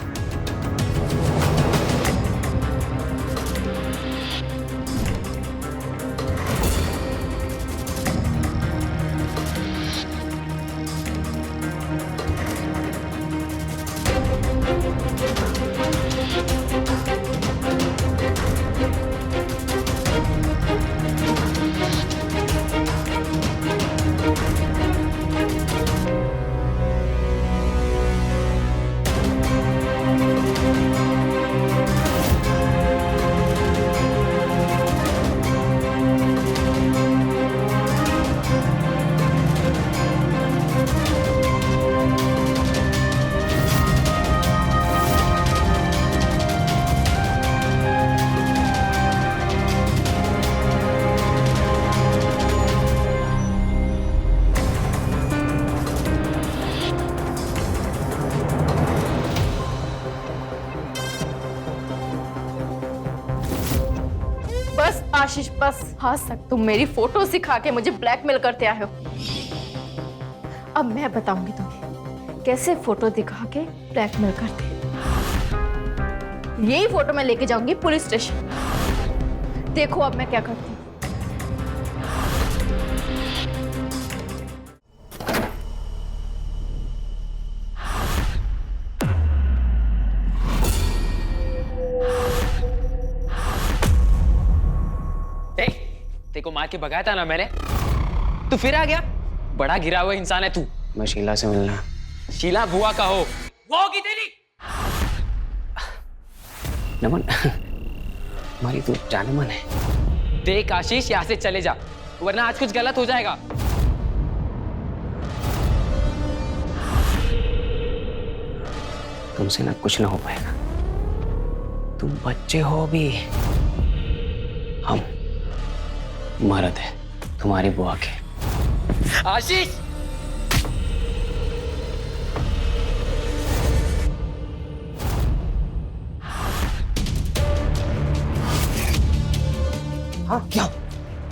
बस आशीष बस, आज तक तुम मेरी फोटो सिखा के मुझे ब्लैकमेल करते आए हो। अब मैं बताऊंगी तुम्हें कैसे फोटो दिखा के ब्लैकमेल करते हैं। यही फोटो मैं लेके जाऊंगी पुलिस स्टेशन। देखो अब मैं क्या करती हूँ। मार के भगाया था ना मैंने, तू फिर आ गया। बड़ा गिरा हुआ इंसान है तू। मैं शीला से मिलना। शीला बुआ का हो, वो होगी तेरी। नमन, हमारी तो जाने मन है। देख आशीष, यहाँ से चले जा, वरना आज कुछ गलत हो जाएगा। तुमसे ना कुछ ना हो पाएगा। तुम बच्चे हो भी, हम मर्द है तुम्हारी बुआ के। आशीष, हाँ क्या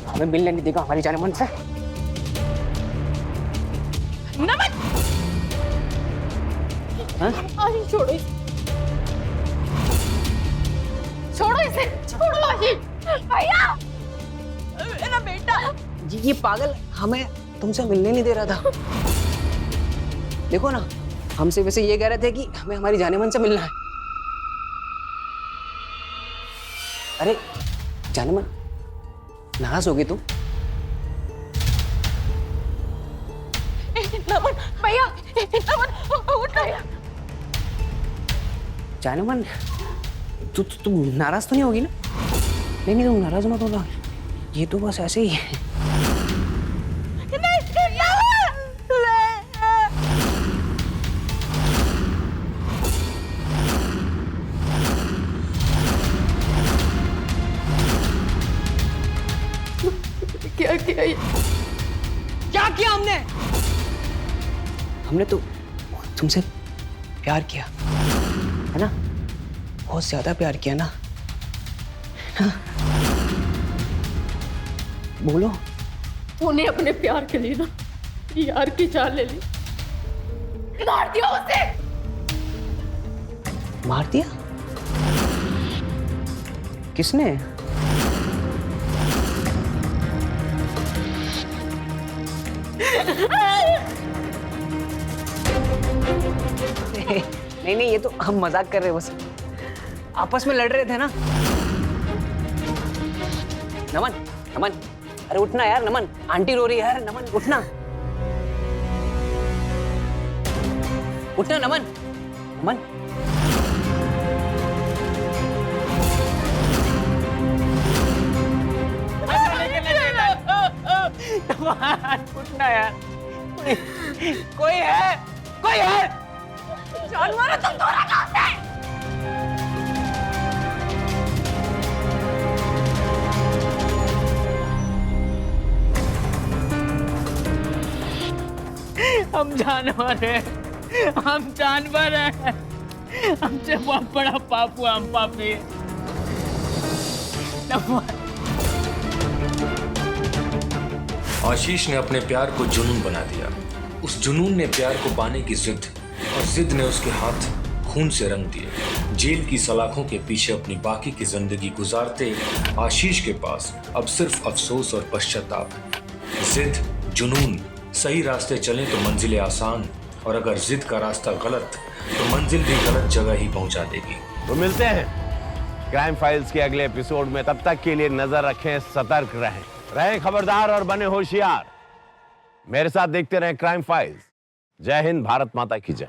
हमें मिलने नहीं देगा हमारी जाने मन से? नमन, आशीष छोड़ो इसे, छोड़ो इसे, छोड़ो आशीष। भैया, मेरा बेटा। ये पागल हमें तुमसे मिलने नहीं दे रहा था। देखो ना, हमसे वैसे ये कह रहे थे कि हमें हमारी जाने मन से मिलना है। अरे जाने मन, नाराज होगी तुम? नमन भैया, नमन उठ भैया। जाने मन, तुम नाराज तो नहीं होगी ना? नहीं तुम नाराज मत होना, ये तो बस ऐसे ही है। क्या किया ये? क्या किया हमने? हमने तो तुमसे प्यार किया है ना, बहुत ज्यादा प्यार किया ना। बोलो। तूने अपने प्यार के लिए ना यार की जान ले ली, मार दिया उसे। मार दिया? किसने? नहीं ये तो हम मजाक कर रहे हैं, बस आपस में लड़ रहे थे ना। नमन, नमन, अरे उठना यार। नमन, आंटी रो रही है यार। नमन उठना, उठना नमन। नमन उठना यार। कोई है, कोई है। जानवर तुम दोनों कहाँ से? हम जानवर हैं, हम जानवर हैं। हमसे बहुत बड़ा पाप हुआ, हम पापी। आशीष ने अपने प्यार को जुनून बना दिया। उस जुनून ने प्यार को पाने की जिद, और जिद ने उसके हाथ खून से रंग दिए। जेल की सलाखों के पीछे अपनी बाकी की जिंदगी गुजारते आशीष के पास अब सिर्फ अफसोस और पश्चाताप है। जिद, जुनून, सही रास्ते चलें तो मंजिलें आसान, और अगर जिद का रास्ता गलत तो मंजिल भी गलत जगह ही पहुंचा देगी। तो मिलते हैं क्राइम फाइल्स के अगले एपिसोड में। तब तक के लिए नजर रखें, सतर्क रहें खबरदार और बने होशियार। मेरे साथ देखते रहें क्राइम फाइल्स। जय हिंद, भारत माता की जय।